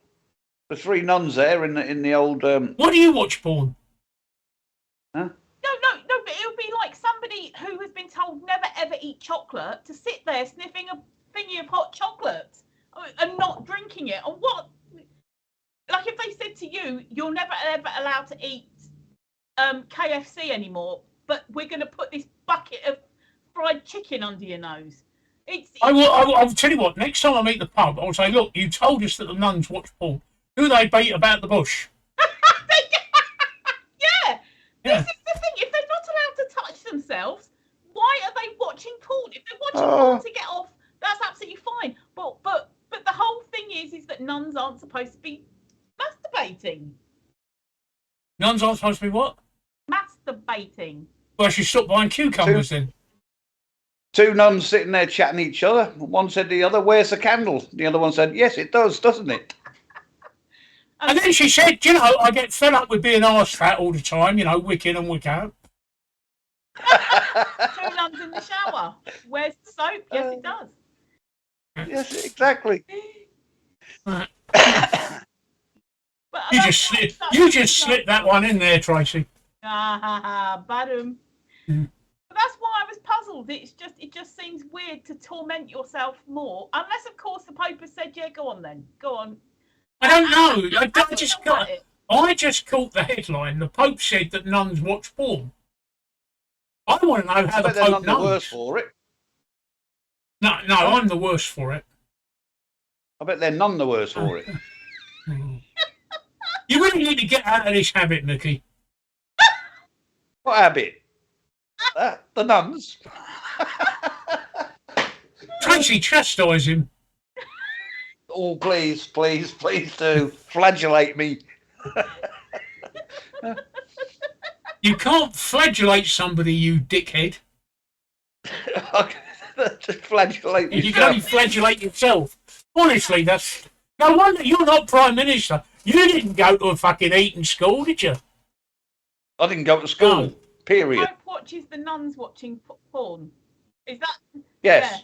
the three nuns there in the old. Why do you watch porn? No, but it would be like somebody who has been told never ever eat chocolate to sit there sniffing a thingy of hot chocolate and not drinking it. And what? Like if they said to you, you're never ever allowed to eat KFC anymore, but we're going to put this bucket of fried chicken under your nose. I'll tell you what, next time I meet the pub, I'll say, look, you told us that the nuns watch porn. Who they beat about the bush? Yeah. This is the thing. If they're not allowed to touch themselves, why are they watching porn? If they're watching porn to get off, that's absolutely fine. But the whole thing is that nuns aren't supposed to be masturbating. Nuns aren't supposed to be what? Masturbating. Well, I should stop buying cucumbers then. Two nuns sitting there chatting to each other. One said to the other, "Where's the candle?" The other one said, "Yes, it does, doesn't it?" And then she said, you know, I get fed up with being asked that all the time, you know, wick in and wick out. Two nuns in the shower. Where's the soap? Yes, it does. Yes, exactly. But You just slipped that one in there, Tracy. Badum. But that's why I was puzzled. It just seems weird to torment yourself more, unless of course the Pope has said, "Yeah, go on then, go on." I don't know. I just caught the headline. The Pope said that nuns watch porn. I want to know how the Pope knows. The worse for it. No, I'm the worst for it. I bet they're none the worse for it. You really need to get out of this habit, Mickey. What habit? The nuns. Tracy, chastise him. Oh, please do. Flagellate me. You can't flagellate somebody, you dickhead. Just flagellate yourself. You can only flagellate yourself. Honestly, that's... No wonder you're not Prime Minister. You didn't go to a fucking Eton school, did you? I didn't go to school, No. period. Pope watches the nuns watching porn. Is that... Yes. Yeah.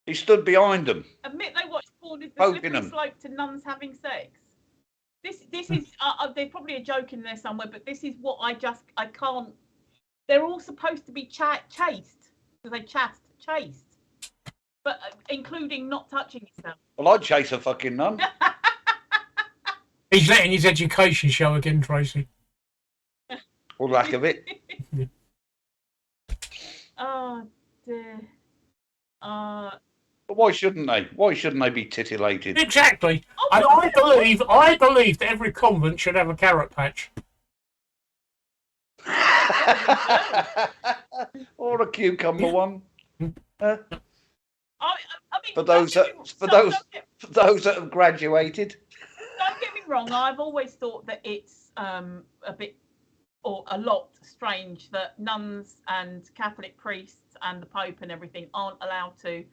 He stood behind them. Admit they watch porn is the Poking slippery them. slope to nuns having sex. This is there's probably a joke in there somewhere, but this is what I can't. They're all supposed to be chaste. So they chaste, but including not touching yourself. Well, I'd chase a fucking nun. He's letting his education show again, Tracy. Or lack of it. Oh dear. But why shouldn't they? Why shouldn't they be titillated? Exactly. And I believe that every convent should have a carrot patch. Or a cucumber one. I mean, For those that have graduated. Don't get me wrong. I've always thought that it's a bit or a lot strange that nuns and Catholic priests and the Pope and everything aren't allowed to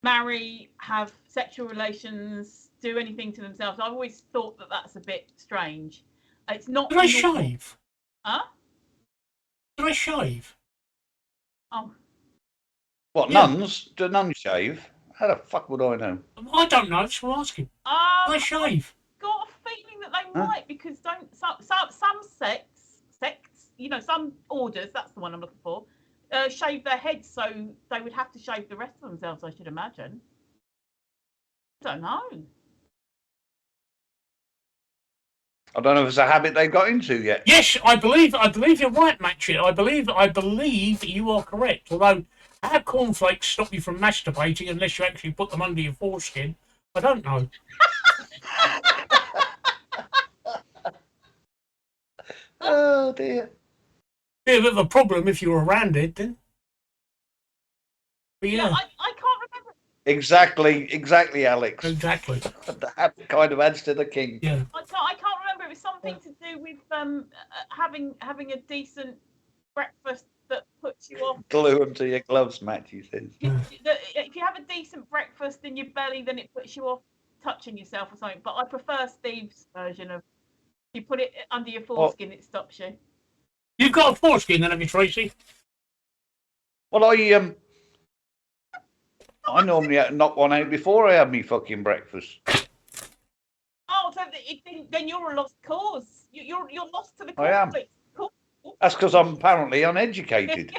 marry, have sexual relations, do anything to themselves. I've always thought that that's a bit strange. It's not. Do they shave? Huh? Do they shave? Oh. What, Yeah. nuns? Do nuns shave? How the fuck would I know? I don't know. That's what I'm asking. Do they shave? Got a feeling that they might because some sects, you know, some orders. That's the one I'm looking for. Shave their heads, so they would have to shave the rest of themselves, I should imagine. I don't know. I don't know if it's a habit they got into yet. Yes, I believe you're right, Matchit. I believe you are correct. Although, how cornflakes stop you from masturbating unless you actually put them under your foreskin? I don't know. Oh dear. Be a bit of a problem if you were around it, then. But Yeah, yeah, I can't remember. Exactly, Alex. exactly. That kind of adds to the king. Yeah. I can't remember. It was something to do with having a decent breakfast that puts you off. Glue them to your gloves, Matt, he says. If you have a decent breakfast in your belly, then it puts you off touching yourself or something. But I prefer Steve's version of you put it under your foreskin, it stops you. You've got a foreskin, then, have you, Tracy? Well, I normally knock one out before I have my fucking breakfast. Oh, so then you're a lost cause. You're lost to the I am. conflict. Cool. That's because I'm apparently uneducated.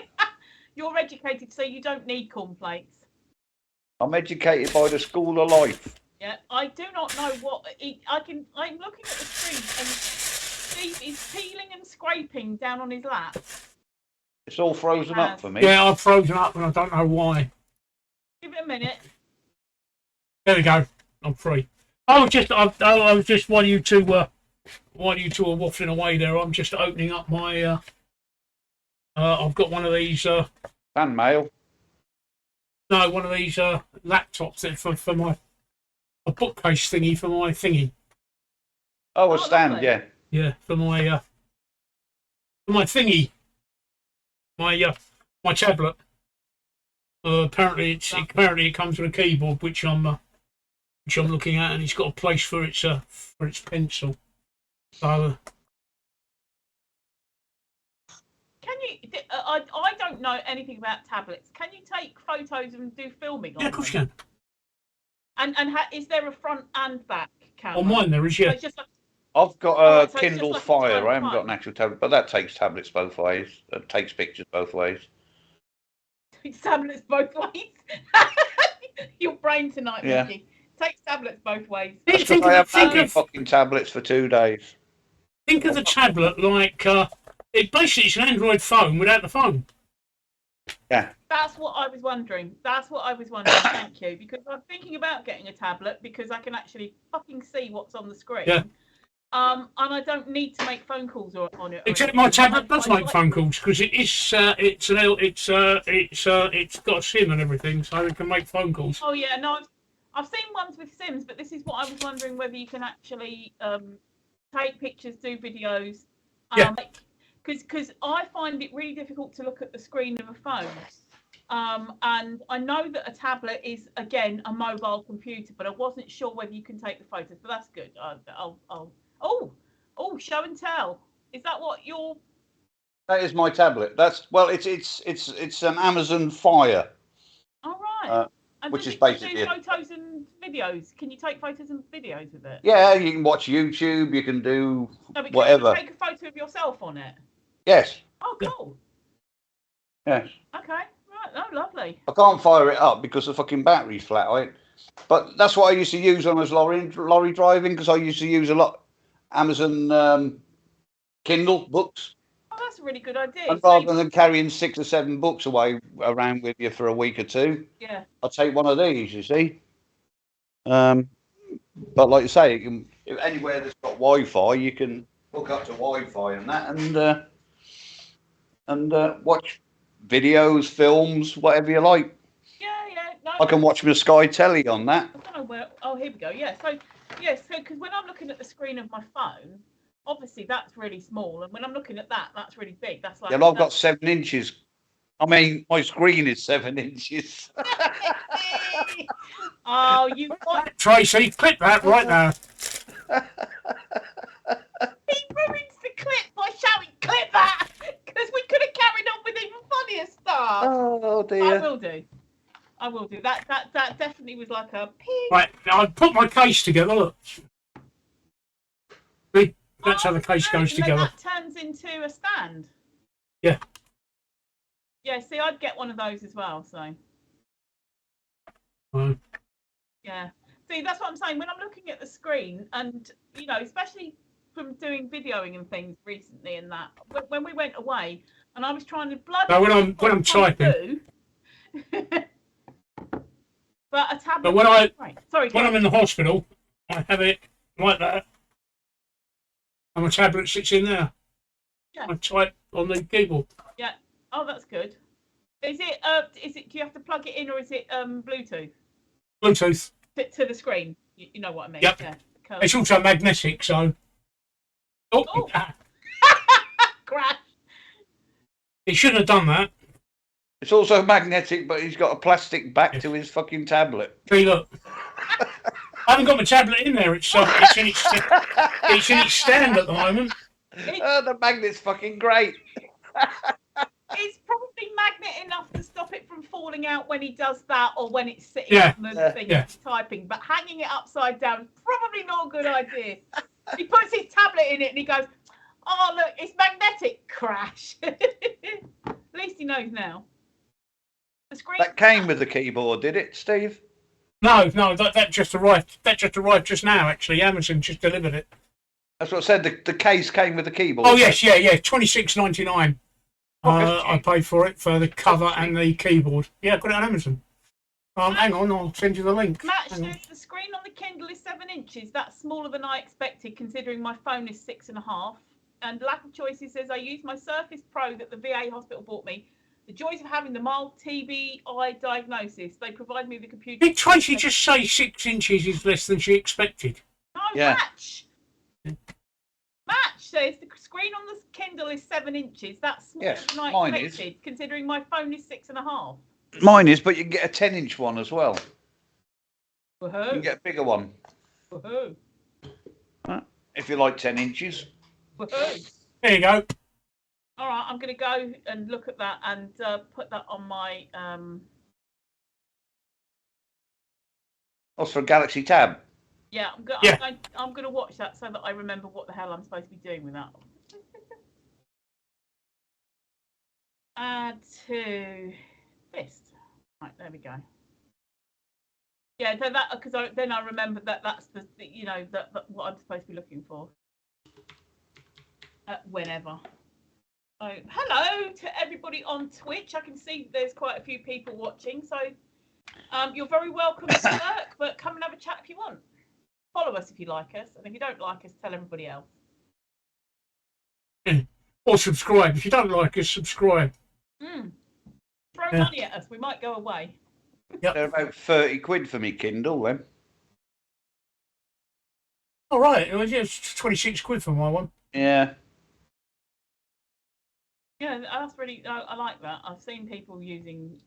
You're educated, so you don't need cornflakes. I'm educated by the school of life. Yeah, I do not know what I'm looking at the screen, and Steve is peeling and scraping down on his lap. It's all frozen up for me. Yeah, I've frozen up and I don't know why. Give it a minute. There we go. I'm free. I was just while you two were waffling away there, I'm just opening up my I've got one of these Fan mail. no, one of these laptops that for my a bookcase thingy for my thingy. Oh, a stand, lovely. yeah. Yeah, for my thingy. My tablet. Apparently it comes with a keyboard which I'm looking at, and it's got a place for its pencil. So Can you? I don't know anything about tablets. Can you take photos and do filming on yeah, of course you them? can. And is there a front and back camera? On mine there is, So yeah. it's just like, I've got Oh, a right, so it's Kindle just like a Fire. giant I haven't got phone. an actual tablet, but that takes tablets both ways. It takes pictures both ways. tablets both ways. Your brain tonight, Yeah. Mickey. Takes tablets both ways. That's because I haven't had any fucking tablets for 2 days. Think of the tablet like it's an Android phone without the phone. Yeah. That's what I was wondering. Thank you. Because I'm thinking about getting a tablet because I can actually fucking see what's on the screen. Yeah. And I don't need to make phone calls on it. or Except my anything. tablet does make phone calls because it's got a SIM and everything, so it can make phone calls. Oh yeah, no, I've seen ones with Sims, but this is what I was wondering whether you can actually take pictures, do videos. Yeah. Because I find it really difficult to look at the screen of a phone. And I know that a tablet is again a mobile computer, but I wasn't sure whether you can take the photos. But that's good. Oh, show and tell. Is that what you're? That is my tablet. It's an Amazon Fire. All right. And Which does is it basically do photos and videos. Can you take photos and videos with it? Yeah, you can watch YouTube. You can do No, but whatever. Can you take a photo of yourself on it? Yes. Oh, cool. Yes. Okay. Right. Oh, lovely. I can't fire it up because the fucking battery's flat. But that's what I used to use on as lorry driving because I used to use a lot Amazon Kindle books. Oh, that's a really good idea. And rather than carrying 6 or 7 books around with you for a week or two, Yeah. I'll take one of these. You see. But like you say, anywhere that's got Wi-Fi, you can hook up to Wi-Fi and that, and watch videos, films, whatever you like. Yeah. No. I can watch my Sky Telly on that. I don't know where. Oh, here we go. Yeah. So because when I'm looking at the screen of my phone, obviously that's really small, and when I'm looking at that, that's really big. That's like. Yeah, I've got 7 inches. I mean, my screen is 7 inches. Oh, you got. Tracy, clip that right now. He ruins the clip by shouting "clip that" because we could have carried on with even funnier stuff. Oh dear. I will do. That definitely was like a pig. Right, I put my case together. Look, see, that's how the case goes And then together. that turns into a stand. Yeah. Yeah. See, I'd get one of those as well. So. Yeah. See, that's what I'm saying. When I'm looking at the screen, and especially from doing videoing and things recently, and that when we went away, and I was trying to bloody. No, when I'm typing. But a tablet. But when I- Sorry. When I'm in the hospital, I have it like that, and my tablet sits in there. Yeah. I type on the keyboard. Yeah. Oh, that's good. Is it? Do you have to plug it in, or is it Bluetooth Bluetooth. to the screen? You know what I mean? Yep. Yeah. Cool. It's also magnetic, so. Oh. Crash. He shouldn't have done that. It's also magnetic, but he's got a plastic back to his fucking tablet. See, look. I haven't got my tablet in there. It's in its stand at the moment. The magnet's fucking great. It's probably magnet enough to stop it from falling out when he does that, or when it's sitting Yeah. on the thing typing. But hanging it upside down is probably not a good idea. He puts his tablet in it and he goes, "Oh look, it's magnetic." Crash. At least he knows now. The screen. That came with the keyboard, did it, Steve? No, that just arrived. That just arrived just now. Actually, Amazon just delivered it. That's what I said. The case came with the keyboard. Oh yes, yeah, $26.99. I paid for it for the cover and the keyboard. Yeah, I got it on Amazon. Hang on, I'll send you the link. Matt says the screen on the Kindle is 7 inches. That's smaller than I expected, considering my phone is 6.5. And Lack of Choices says I use my Surface Pro that the VA hospital bought me. The joys of having the mild TBI diagnosis. They provide me with a computer. Did Tracy just say 6 inches is less than she expected? No, Yeah. Match says the screen on the Kindle is 7 inches. That's smaller than I mine expected, considering my phone is 6.5. Mine is, but you can get a 10-inch one as well. You Woohoo! can get a bigger one Woohoo! if you like 10 inches. Woohoo! There you go. All right, I'm going to go and look at that and put that on my. That's for a Galaxy Tab. Yeah, I'm going to watch that so that I remember what the hell I'm supposed to be doing with that. Add to list. Right, there we go. Yeah, so that because then I remember that's the that what I'm supposed to be looking for. Whenever. Oh, hello to everybody on Twitch. I can see there's quite a few people watching, so you're very welcome to lurk, but come and have a chat if you want. Follow us if you like us, and if you don't like us, tell everybody else. Or subscribe. If you don't like us, subscribe. Throw money at us, we might go away. Yep. They're about 30 quid for me Kindle then. All right. It was 26 quid for my one. Yeah. Yeah, that's really. I like that. I've seen people using,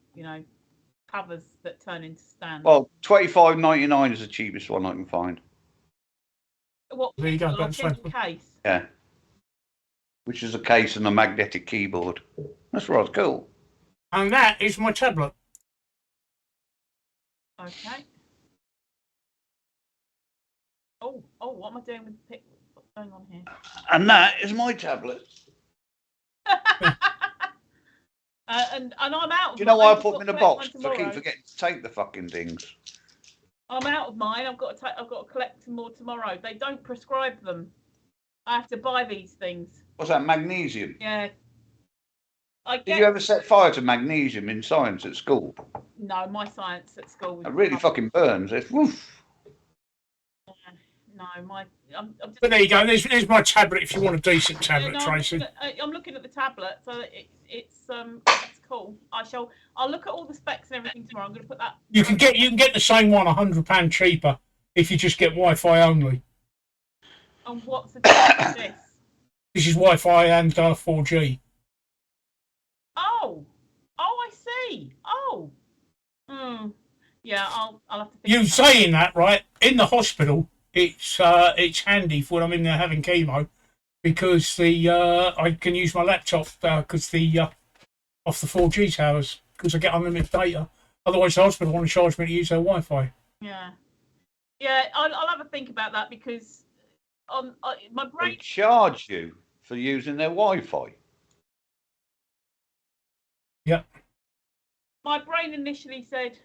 covers that turn into stands. Well, $25.99 is the cheapest one I can find. What? There you go, Kindle or that's Kindle fine. case. Yeah. Which is a case and a magnetic keyboard. That's rather cool. And that is my tablet. Okay. Oh, what am I doing with the pic? What's going on here? And that is my tablet. And I'm out. Do you know why I put them in a box? Because I keep forgetting to take the fucking things. I'm out of mine. I've got to collect some more tomorrow. They don't prescribe them. I have to buy these things. What's that, magnesium? Yeah. Did you ever set fire to magnesium in science at school? No, my science at school was. It really fucking burns. It's woof. No, I'm just. But there you go. There's my tablet if you want a decent tablet, Tracy. I'm looking at the tablet, so it's cool. I'll look at all the specs and everything tomorrow. I'm going to put that. You can get the same one £100 cheaper if you just get Wi-Fi only. And what's the difference with this? This is Wi-Fi and 4G. Oh, I see. Oh. Yeah, I'll have to think. You saying that, right? In the hospital, it's handy for when I'm in there having chemo because I can use my laptop because off the 4G towers because I get unlimited data. Otherwise, the hospital want to charge me to use their Wi-Fi. Yeah, I'll have a think about that because my brain. They charge you for using their Wi-Fi. Yep. My brain initially said,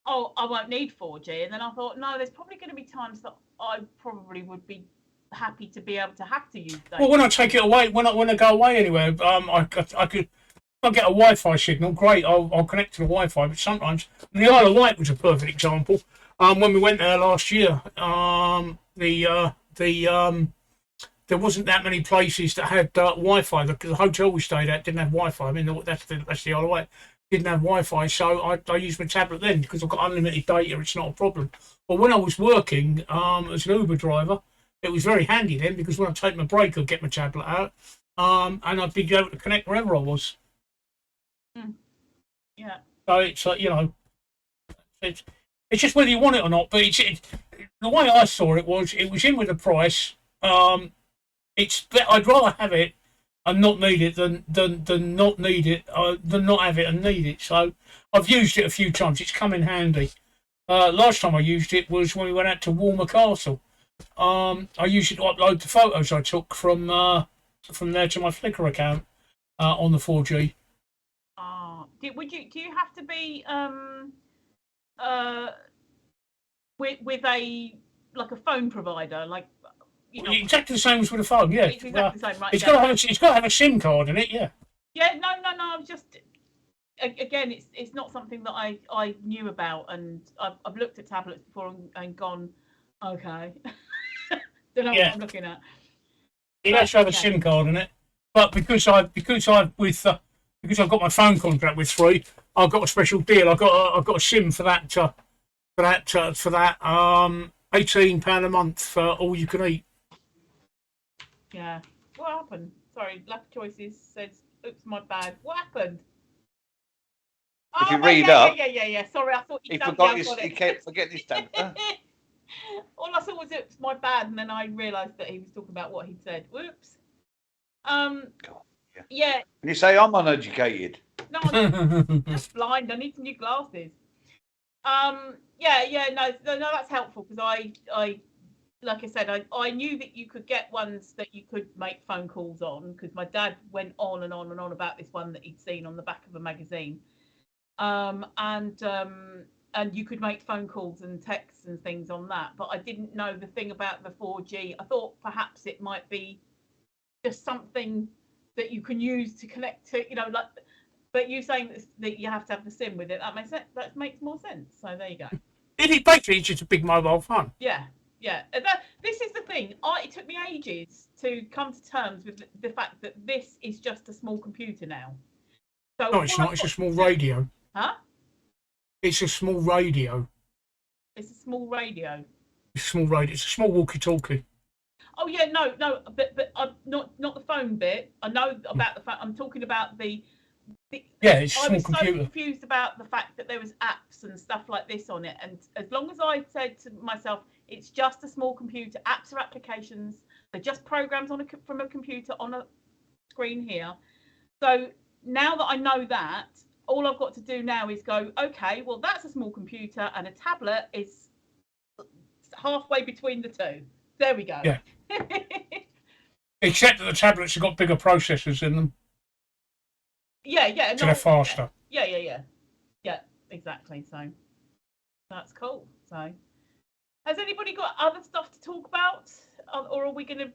"Oh, I won't need 4G," and then I thought, no, there's probably going to be times that I probably would be happy to be able to have to use data. Well, when I take it away, when I go away anywhere, I'll get a Wi-Fi signal. Great, I'll connect to the Wi-Fi. But sometimes the Isle of Wight was a perfect example. When we went there last year, there wasn't that many places that had Wi-Fi. The hotel we stayed at didn't have Wi-Fi. I mean, that's the other way. Didn't have Wi-Fi, so I used my tablet then because I've got unlimited data. It's not a problem. But when I was working as an Uber driver, it was very handy then because when I take my break, I'd get my tablet out, and I'd be able to connect wherever I was. Yeah. So it's it's just whether you want it or not. But the way I saw it was in with the price. I'd rather have it and not need it than not need it than not have it and need it. So I've used it a few times. It's come in handy. Last time I used it was when we went out to Walmer Castle. I used it to upload the photos I took from there to my Flickr account on the 4G. Do you have to be with a phone provider, like, you know? Exactly the same as with a phone, yeah. It's exactly the same, right? It's got to have a SIM card in it, yeah. Yeah, no. I'm just, again, it's not something that I knew about, and I've looked at tablets before and gone, okay, don't know what I'm looking at. It has to have a SIM card in it, but because I've got my phone contract with Three, I've got a special deal. I've got a SIM for that £18 a month for all you can eat. Yeah. What happened? Sorry, Lucky Choices says, "Oops, my bad." What happened? If you read up. Yeah. Sorry, I thought he kept forgetting his tablet. All I saw was "Oops, my bad," and then I realised that he was talking about what he'd said. Whoops. Yeah. And you say I'm uneducated. No, I'm just blind. I need some new glasses. No, that's helpful because I like I said, I knew that you could get ones that you could make phone calls on because my dad went on and on and on about this one that he'd seen on the back of a magazine. And you could make phone calls and texts and things on that, but I didn't know the thing about the 4G. I thought perhaps it might be just something that you can use to connect to, like. But you saying that you have to have the SIM with it, that makes sense. That makes more sense. So there you go. Basically, it's just a big mobile phone. Yeah. This is the thing. It took me ages to come to terms with the fact that this is just a small computer now. So no, it's not. It's a small radio. Huh? It's a small radio. It's a small radio. It's a small radio. It's a small walkie-talkie. Oh yeah, no, but not the phone bit. I know about the phone. I'm talking about the it's a small I was computer. so confused about the fact that there was apps and stuff like this on it, and as long as I said to myself, it's just a small computer. Apps are applications. They're just programs from a computer on a screen here. So now that I know that, all I've got to do now is go, okay, well that's a small computer, and a tablet is halfway between the two. There we go. Yeah. Except that the tablets have got bigger processors in them. Yeah. So they're faster. Yeah, exactly. So that's cool. So has anybody got other stuff to talk about? Or are we going to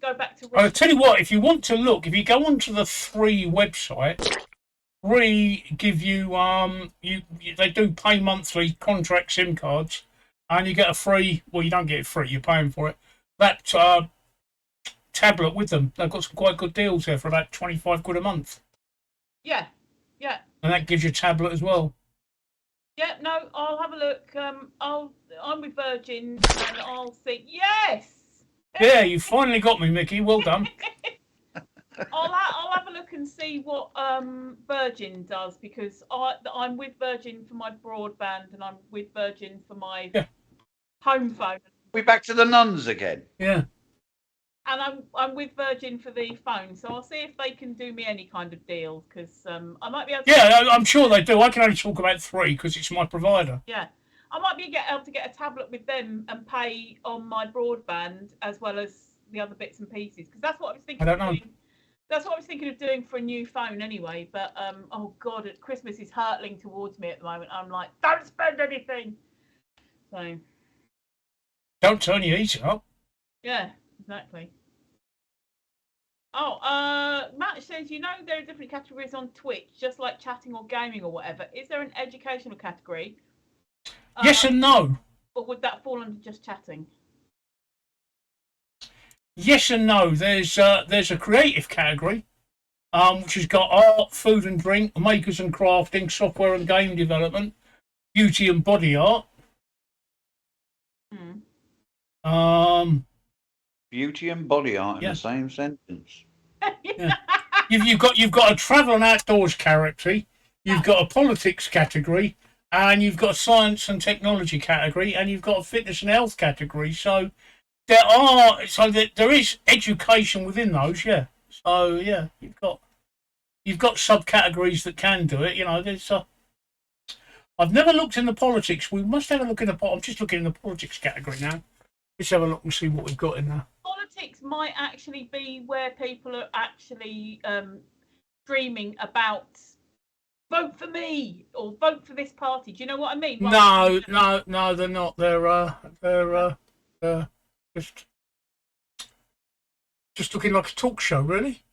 go back to... I'll tell you what, if you want to look, if you go onto the Three website, Three give you, they do pay monthly contract SIM cards, and you get a free, well, you don't get it free, you're paying for it, that tablet with them. They've got some quite good deals there for about 25 quid a month. Yeah. And that gives you a tablet as well. Yeah, no, I'll have a look. I'm with Virgin, and I'll see. Yes. Yeah, you finally got me, Mickey. Well done. I'll have a look and see what Virgin does, because I'm with Virgin for my broadband, and I'm with Virgin for my home phone. We're back to the nuns again. Yeah. And I'm with Virgin for the phone, so I'll see if they can do me any kind of deal, because I might be able to... Yeah, I'm sure they do. I can only talk about Three because it's my provider. Yeah, I might be able to get a tablet with them and pay on my broadband as well as the other bits and pieces, because that's what I was thinking. I don't know. That's what I was thinking of doing for a new phone anyway. But oh god, Christmas is hurtling towards me at the moment. I'm like, don't spend anything. So. Don't turn your heater up. Yeah. Exactly. Oh, Matt says, there are different categories on Twitch, just like chatting or gaming or whatever. Is there an educational category? Yes and no. Or would that fall under just chatting? Yes and no. There's a creative category, which has got art, food and drink, makers and crafting, software and game development, beauty and body art. Beauty and body art in the same sentence. Yeah. You've got a travel and outdoors category, you've got a politics category, and you've got a science and technology category, and you've got a fitness and health category. So there is education within those, yeah. So yeah, you've got subcategories that can do it. You know, there's I've never looked in the politics. We must have a look in the. I'm just looking in the politics category now. Let's have a look and see what we've got in there. Politics might actually be where people are actually dreaming about vote for me or vote for this party. Do you know what I mean? No, they're not. They're just looking like a talk show, really.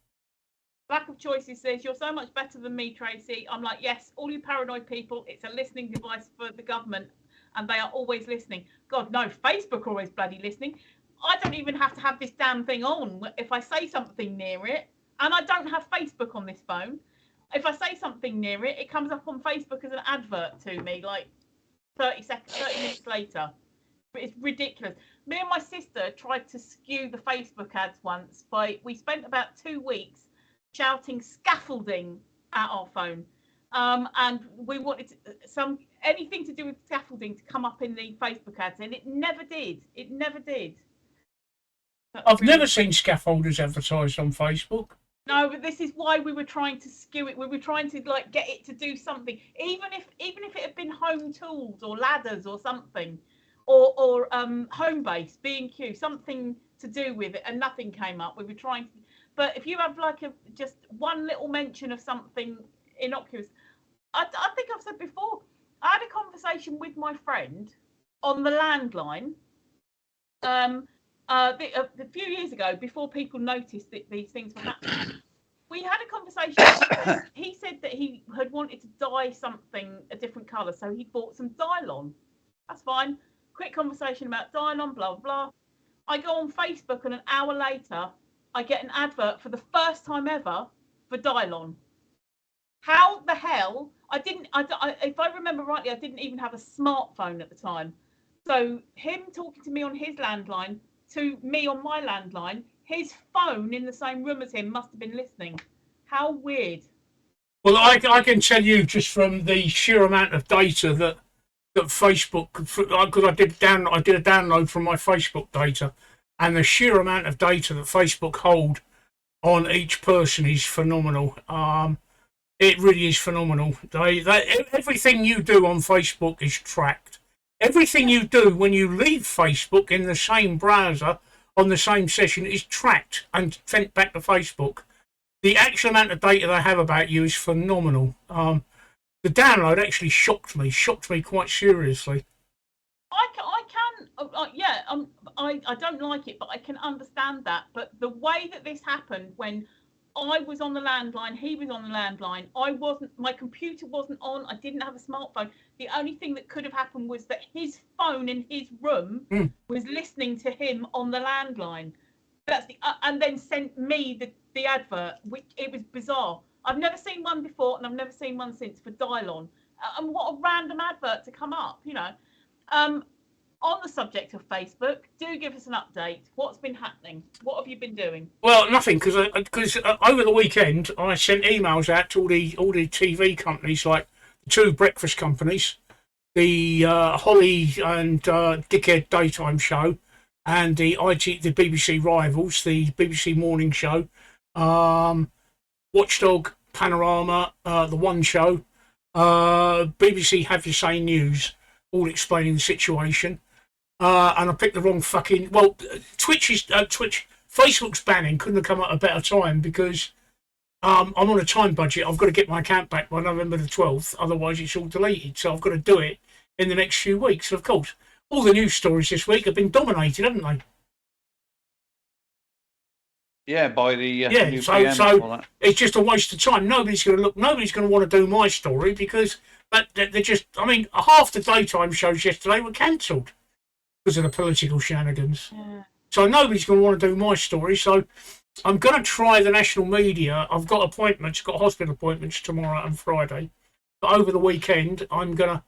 Lack of choices says, you're so much better than me, Tracy. I'm like, yes, all you paranoid people, it's a listening device for the government and they are always listening. God, no, Facebook are always bloody listening. I don't even have to have this damn thing on. If I say something near it, and I don't have Facebook on this phone, if I say something near it, it comes up on Facebook as an advert to me, like 30 minutes later. It's ridiculous. Me and my sister tried to skew the Facebook ads once we spent about 2 weeks shouting scaffolding at our phone. And we wanted anything to do with scaffolding to come up in the Facebook ads, and it never did. It never did. I've never seen scaffolders advertised on Facebook. No, but this is why we were trying to skew it. We were trying to get it to do something, even if it had been home tools or ladders or something, or home base, B&Q, something to do with it, and nothing came up. We were trying to, but if you have just one little mention of something innocuous, I think I've said before, I had a conversation with my friend on the landline. A few years ago, before people noticed that these things were happening, we had a conversation. He said that he had wanted to dye something a different colour, so he bought some Dylon. That's fine. Quick conversation about Dylon, blah, blah. I go on Facebook, and an hour later, I get an advert for the first time ever for Dylon. How the hell? If I remember rightly, I didn't even have a smartphone at the time. So him talking to me on his landline, to me on my landline, his phone in the same room as him must have been listening. How weird. Well, I can tell you just from the sheer amount of data that Facebook, because I did a download from my Facebook data, and the sheer amount of data that Facebook hold on each person is phenomenal. It really is phenomenal. Everything you do on Facebook is tracked. Everything you do when you leave Facebook in the same browser on the same session is tracked and sent back to Facebook. The actual amount of data they have about you is phenomenal. The download actually shocked me quite seriously. I don't like it, but I can understand that. But the way that this happened, when I was on the landline, he was on the landline, my computer wasn't on, I didn't have a smartphone. The only thing that could have happened was that his phone in his room was listening to him on the landline. And then sent me the advert, which it was bizarre. I've never seen one before, and I've never seen one since for Dylon. And what a random advert to come up, you know. On the subject of Facebook, do give us an update. What's been happening? What have you been doing? Well, nothing, because over the weekend I sent emails out to all the TV companies, like the two breakfast companies, the Holly and Dickhead daytime show, and the BBC Rivals, the BBC morning show, Watchdog, Panorama, the One Show, BBC Have Your Say News, all explaining the situation. And I picked the wrong fucking... Well, Facebook's banning couldn't have come at a better time, because I'm on a time budget. I've got to get my account back by November the 12th, otherwise it's all deleted. So I've got to do it in the next few weeks. And of course, all the news stories this week have been dominated, haven't they? Yeah, by the new PM so it's just a waste of time. Nobody's going to want to do my story, because they're just... I mean, half the daytime shows yesterday were cancelled because of the political shenanigans. So nobody's going to want to do my story. So I'm going to try the national media. I've got appointments, got hospital appointments tomorrow and Friday. But over the weekend, I'm gonna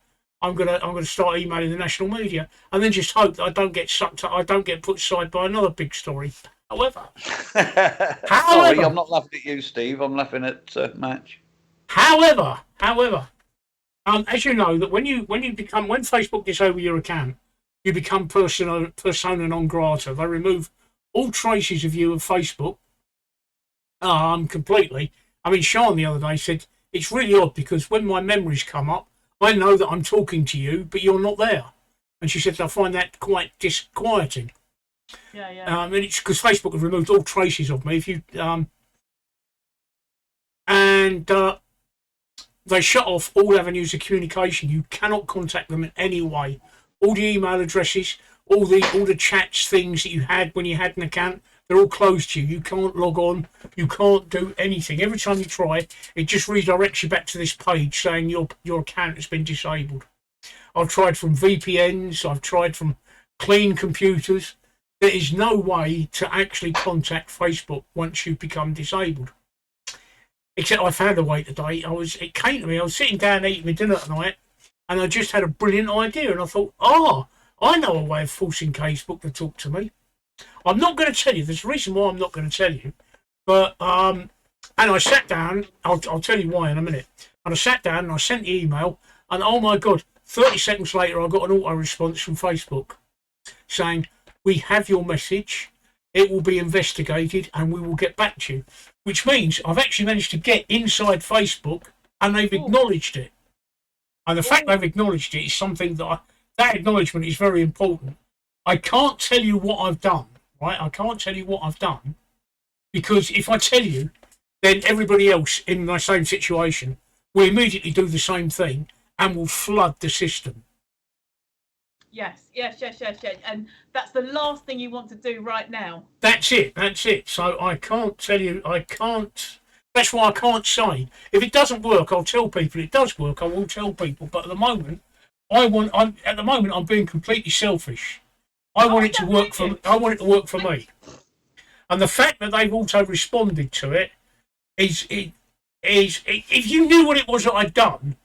start emailing the national media, and then just hope that I don't get sucked up. I don't get put aside by another big story. However, sorry, I'm not laughing at you, Steve. I'm laughing at Match. However, as you know, that when Facebook disable your account, you become persona non grata. They remove all traces of you of Facebook completely. I mean, Sean the other day said it's really odd because when my memories come up, I know that I'm talking to you, but you're not there. And she said I find that quite disquieting. Yeah. And it's because Facebook have removed all traces of me. If you they shut off all avenues of communication. You cannot contact them in any way. All the email addresses, all the chats, things that you had when you had an account, they're all closed to you. You can't log on. You can't do anything. Every time you try, it just redirects you back to this page saying your account has been disabled. I've tried from VPNs. I've tried from clean computers. There is no way to actually contact Facebook once you've become disabled. Except I found a way today. It came to me. I was sitting down eating my dinner tonight, and I just had a brilliant idea. And I thought, I know a way of forcing Facebook to talk to me. I'm not going to tell you. There's a reason why I'm not going to tell you. But and I sat down. I'll tell you why in a minute. And I sat down and I sent the email. And oh my God, 30 seconds later, I got an auto response from Facebook saying, "We have your message. It will be investigated, and we will get back to you." Which means I've actually managed to get inside Facebook, and they've acknowledged it. And the fact they've acknowledged it is something that acknowledgement is very important. I can't tell you what I've done, right? I can't tell you what I've done, because if I tell you, then everybody else in my same situation will immediately do the same thing and will flood the system. Yes. And that's the last thing you want to do right now. That's it. So I can't tell you, that's why I can't say. If it doesn't work, I'll tell people. If it does work, I will tell people. But at the moment, I'm being completely selfish. I want it to work for me. And the fact that they've also responded to it is if you knew what it was that I'd done,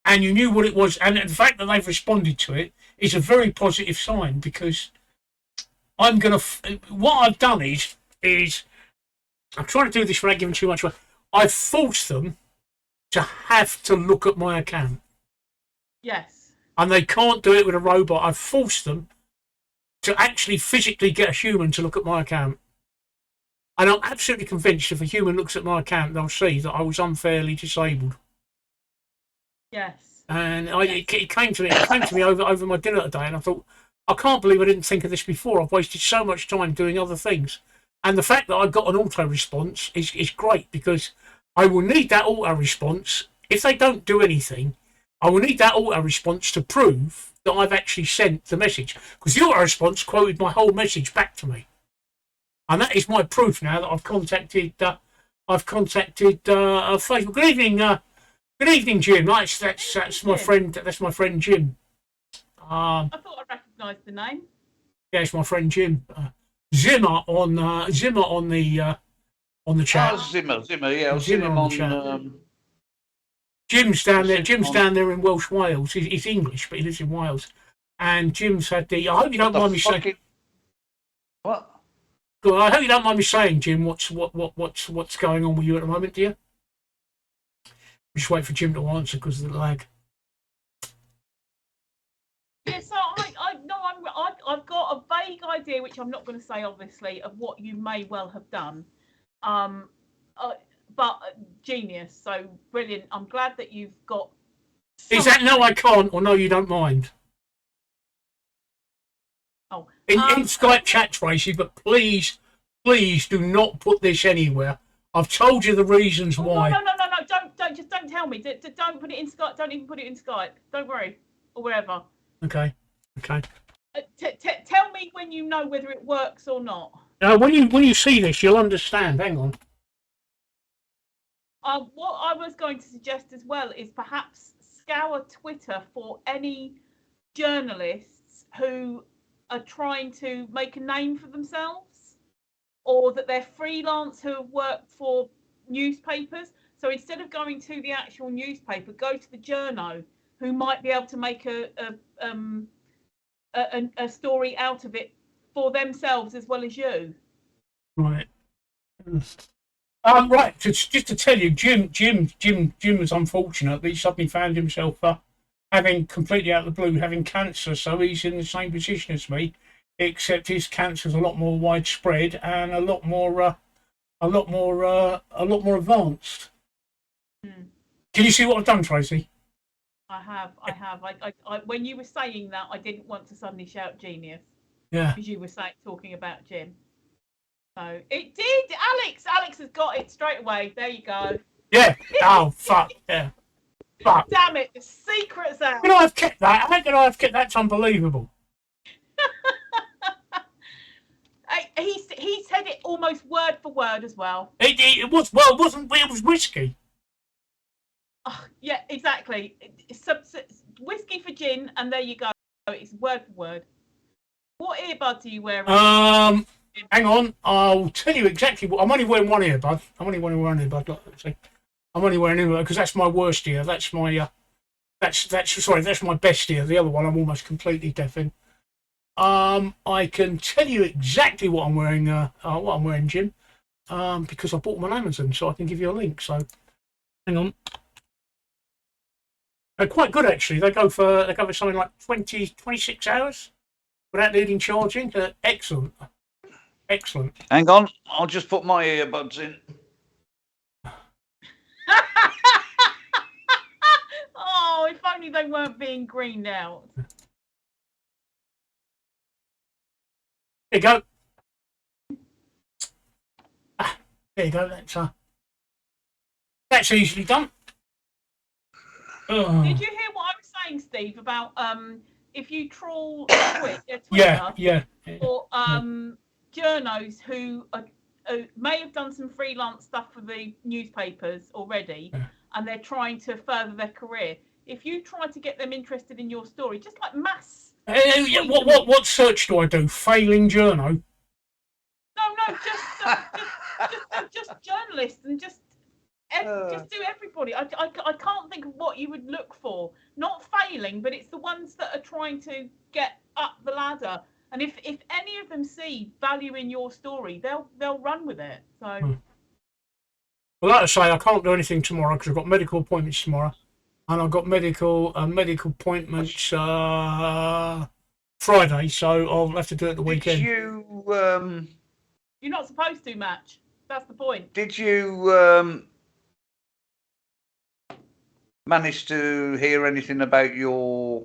and you knew what it was, and the fact that they've responded to it is a very positive sign, because what I've done is I'm trying to do this without giving too much away. I've forced them to have to look at my account. Yes. And they can't do it with a robot. I've forced them to actually physically get a human to look at my account. And I'm absolutely convinced if a human looks at my account, they'll see that I was unfairly disabled. Yes. And it came to me over my dinner today, and I thought, I can't believe I didn't think of this before. I've wasted so much time doing other things. And the fact that I got an auto response is great, because I will need that auto response. If they don't do anything, I will need that auto response to prove that I've actually sent the message, because the auto response quoted my whole message back to me. And that is my proof now that I've contacted Facebook. Good evening, Jim. That's my friend. That's my friend Jim. I thought I recognised the name. Yeah, it's my friend Jim. Zimmer on the chat. Oh, Zimmer. Yeah, I've Zimmer seen him on the chat. Jim's down there in Welsh Wales. He's English, but he lives in Wales. And Jim's had the. I hope you don't mind me saying. What? Good. I hope you don't mind me saying, Jim. What's going on with you at the moment, dear? Just wait for Jim to answer because of the lag. Yeah, so I've got a vague idea, which I'm not going to say, obviously, of what you may well have done. But genius, so brilliant. I'm glad that you've got. Is that no, I can't, or no, you don't mind? Oh, in Skype chat, Tracy, but please do not put this anywhere. I've told you the reasons why. No, don't tell me. Don't put it in Skype. Don't even put it in Skype. Don't worry, or wherever. Okay. Tell me when you know whether it works or not. When you see this, you'll understand. Hang on. What I was going to suggest as well is perhaps scour Twitter for any journalists who are trying to make a name for themselves, or that they're freelance who have worked for newspapers. So instead of going to the actual newspaper, go to the journo, who might be able to make a story out of it for themselves as well as you. Right. Right. Just to tell you, Jim was unfortunate. He suddenly found himself having completely out of the blue having cancer. So he's in the same position as me, except his cancer's a lot more widespread and a lot more advanced. Can you see what I've done, Tracy? I have. I when you were saying that, I didn't want to suddenly shout genius. Yeah. Because you were talking about Jim. So it did. Alex has got it straight away. There you go. Yeah. Oh fuck. Yeah. Fuck. Damn it! The secret's out. How could I have kept that? How could I have kept that? That's unbelievable. He said it almost word for word as well. It was well. It wasn't. It was whiskey. Oh, yeah, exactly. Whiskey for gin, and there you go. It's word for word. What earbuds are you wearing? Hang on. I'll tell you exactly what. I'm only wearing one earbud. I'm only wearing one earbud. I'm only wearing an earbud because that's my worst ear. That's my that's my best ear. The other one I'm almost completely deaf in. I can tell you exactly what I'm wearing, Jim. Because I bought them on Amazon, so I can give you a link. So, hang on. They're quite good actually. They go for something like 26 hours without needing charging. Excellent. Hang on, I'll just put my earbuds in. Oh, if only they weren't being greened out. There you go. There you go. That's easily done. Oh. Did you hear what I was saying, Steve, about if you trawl Twitter yeah. or journos who may have done some freelance stuff for the newspapers already, and they're trying to further their career. If you try to get them interested in your story, just like mass. What search do I do? Failing journo? No, just journalists and just do everybody. I can't think of what you would look for. Not failing, but it's the ones that are trying to get up the ladder. And if any of them see value in your story, they'll run with it. So. Well, like I say, I can't do anything tomorrow because I've got medical appointments tomorrow, and I've got medical appointments Friday, so I'll have to do it the weekend. Did you? You're not supposed to, Match. That's the point. Did you manage to hear anything about your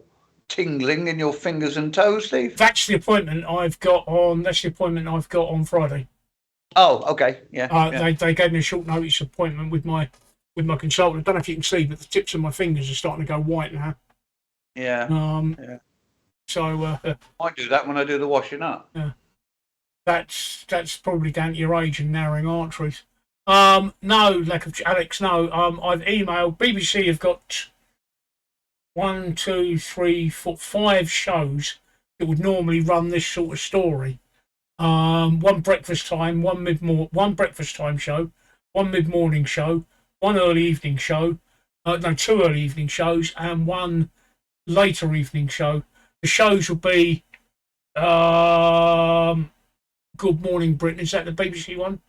tingling in your fingers and toes, Steve? That's the appointment I've got on. That's the appointment I've got on Friday. Oh, okay, yeah. They gave me a short notice appointment with my consultant. I don't know if you can see, but the tips of my fingers are starting to go white now. Yeah. Yeah. So I do that when I do the washing up. Yeah. That's probably down to your age and narrowing arteries. No, lack of Alex. No. I've emailed BBC. Have got 1, 2, 3, 4, 5 shows that would normally run this sort of story. One breakfast time, one breakfast time show, one mid-morning show, one early evening show, 2 early evening shows, and one later evening show. The shows will be Good Morning Britain. Is that the BBC one?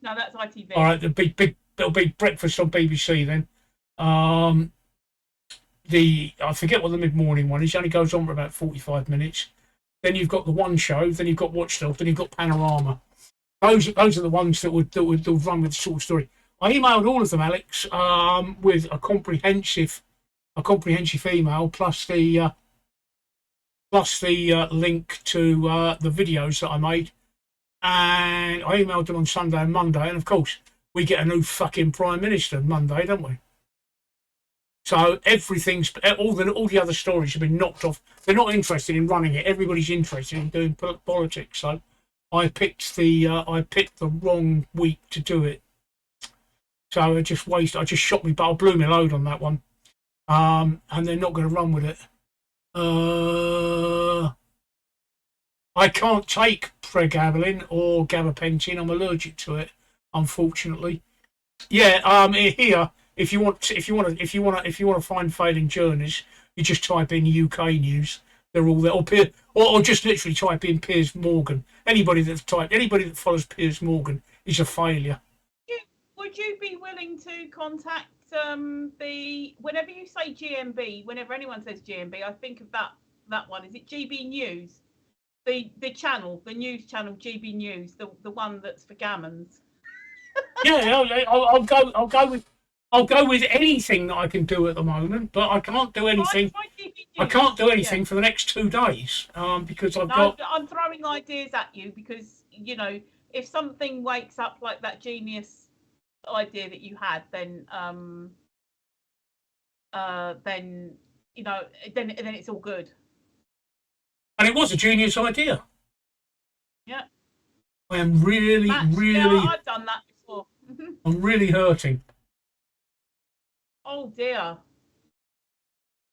No, that's ITV. All right, there'll be breakfast on BBC then. I forget what the mid-morning one is. It only goes on for about 45 minutes. Then you've got the One Show. Then you've got Watchdog. Then you've got Panorama. Those are the ones that would run with the sort of story. I emailed all of them, Alex, with a comprehensive email plus the link to the videos that I made, and I emailed them on Sunday and Monday. And of course, we get a new fucking Prime Minister Monday, don't we? So everything's all the other stories have been knocked off. They're not interested in running it. Everybody's interested in doing politics. So I picked the wrong week to do it. So I just shot me, but I blew my load on that one. And they're not going to run with it. I can't take pregabalin or gabapentin. I'm allergic to it, unfortunately. Yeah. Here, if you want to find failing journeys, you just type in UK news. They're all there, or just literally type in Piers Morgan. Anybody that follows Piers Morgan is a failure. Would you be willing to contact whenever you say GMB, whenever anyone says GMB, I think of that one. Is it GB News? The channel, the news channel GB News, the one that's for gammons. Yeah, I'll go with anything that I can do at the moment, but I can't do anything. I can't do anything for the next 2 days because I'm throwing ideas at you because if something wakes up like that genius idea that you had, then it's all good. And it was a genius idea. Yeah. I am really. Yeah, I've done that before. I'm really hurting. Oh dear.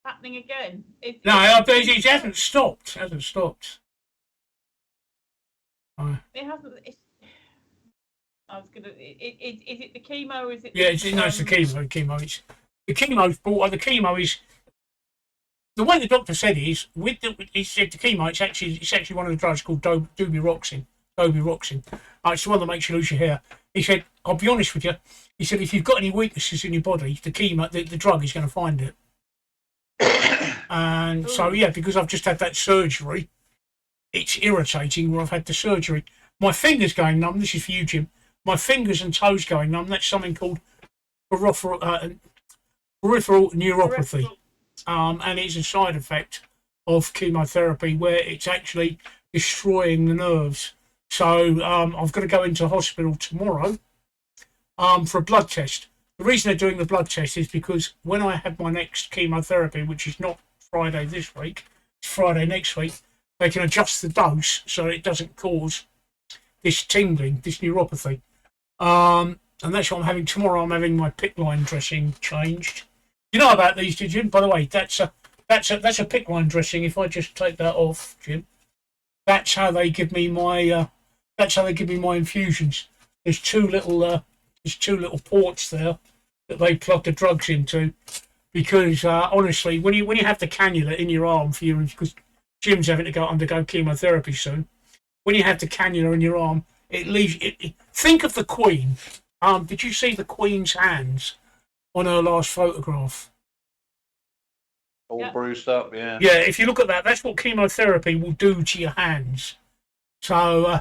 Happening again. It hasn't stopped. It hasn't stopped. It hasn't. I was gonna. Is it the chemo? Or is it? Yeah, it's the chemo. The chemo is. The way the doctor said it is he said the chemo. It's actually one of the drugs called Dobiroxin. It's the one that makes you lose your hair. He said, I'll be honest with you. He said, if you've got any weaknesses in your body, the chemo, the drug is going to find it. And so, yeah, because I've just had that surgery, it's irritating where I've had the surgery. My fingers going numb. This is for you, Jim. My fingers and toes going numb. That's something called peripheral neuropathy. And it's a side effect of chemotherapy where it's actually destroying the nerves. So I've got to go into hospital tomorrow for a blood test. The reason they're doing the blood test is because when I have my next chemotherapy, which is not Friday this week, it's Friday next week, they can adjust the dose so it doesn't cause this tingling, this neuropathy. And that's what I'm having tomorrow. I'm having my PICC line dressing changed. You know about these, did you? By the way, that's a PICC line dressing. If I just take that off, Jim, that's how they give me my infusions. There's two little ports there that they plug the drugs into. Because honestly, when you have the cannula in your arm for you, because Jim's having to undergo chemotherapy soon, when you have the cannula in your arm, it leaves. Think of the Queen. Did you see the Queen's hands on her last photograph? All bruised up, yeah. Yeah, if you look at that, that's what chemotherapy will do to your hands. So,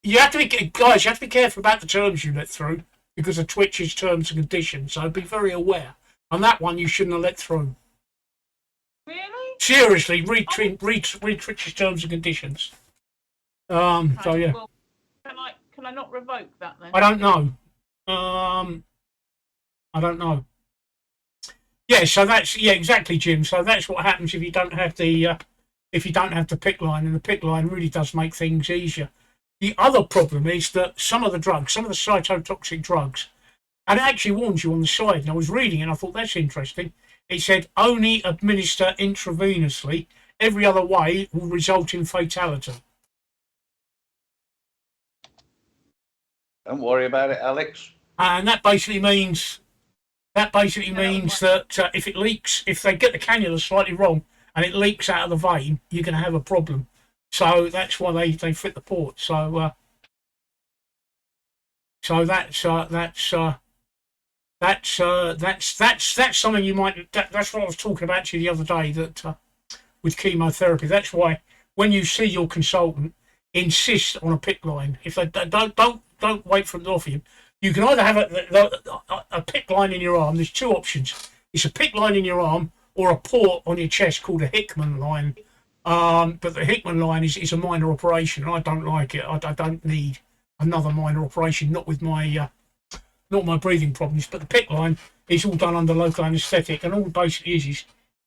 you have to be careful about the terms you let through because of Twitch's terms and conditions. So be very aware. On that one, you shouldn't have let through. Really? Seriously, read Twitch's terms and conditions. Okay, So yeah. Well, can I not revoke that then? I don't know. I don't know. Yeah, so that's exactly, Jim. So that's what happens if you don't have the PICC line, and the PICC line really does make things easier. The other problem is that some of the cytotoxic drugs, and it actually warns you on the side, and I was reading it and I thought that's interesting. It said only administer intravenously. Every other way will result in fatality. Don't worry about it, Alex. And that basically means that if it leaks, if they get the cannula slightly wrong and it leaks out of the vein, you're going to have a problem. So that's why they fit the port. So that's something you might. That's what I was talking about to you the other day. That with chemotherapy, that's why when you see your consultant, insist on a PICC line. If they don't wait for them to offer you. You can either have a PICC line in your arm. There's two options. It's a PICC line in your arm or a port on your chest called a Hickman line. But the Hickman line is a minor operation. I don't like it. I don't need another minor operation, not with my not my breathing problems. But the PICC line is all done under local anaesthetic, and all it basically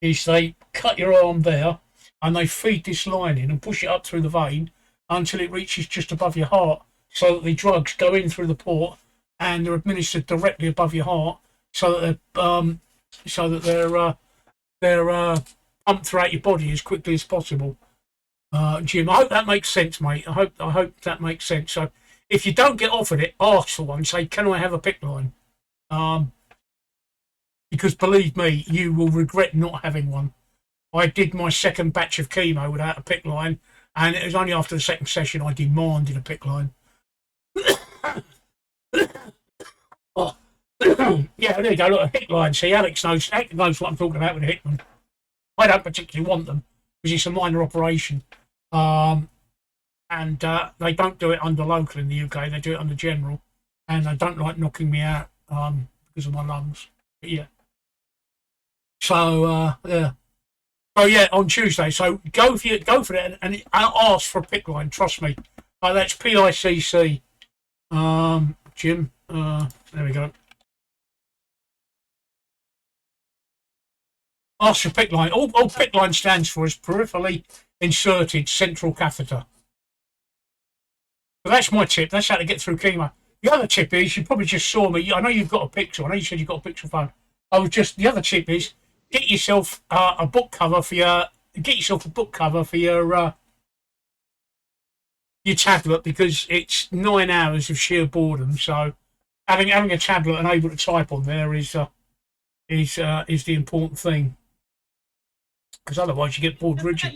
is they cut your arm there and they feed this line in and push it up through the vein until it reaches just above your heart, so that the drugs go in through the port and they're administered directly above your heart, so that they're pump throughout your body as quickly as possible. Jim, I hope that makes sense, mate. I hope that makes sense. So if you don't get offered it, ask for one. Say, can I have a PICC line? Because believe me, you will regret not having one. I did my second batch of chemo without a PICC line, and it was only after the second session I demanded a PICC line. Oh. Yeah, there you go. Look, a HIC line. See, Alex knows what I'm talking about with a HIC one. I don't particularly want them because it's a minor operation. And they don't do it under local in the UK. They do it under general, and they don't like knocking me out because of my lungs. But yeah. So yeah. Oh yeah, on Tuesday. So go for it and ask for a PICC line. Trust me. That's PICC. Jim. There we go. Ask for PICC line. All PICC line stands for is peripherally inserted central catheter. So that's my tip. That's how to get through chemo. The other tip is, you probably just saw me. I know you've got a picture. I know you said you've got a picture phone. The other tip is, get yourself a book cover for your tablet, because it's 9 hours of sheer boredom. So having a tablet and able to type on there is the important thing, because otherwise you get bored rigid.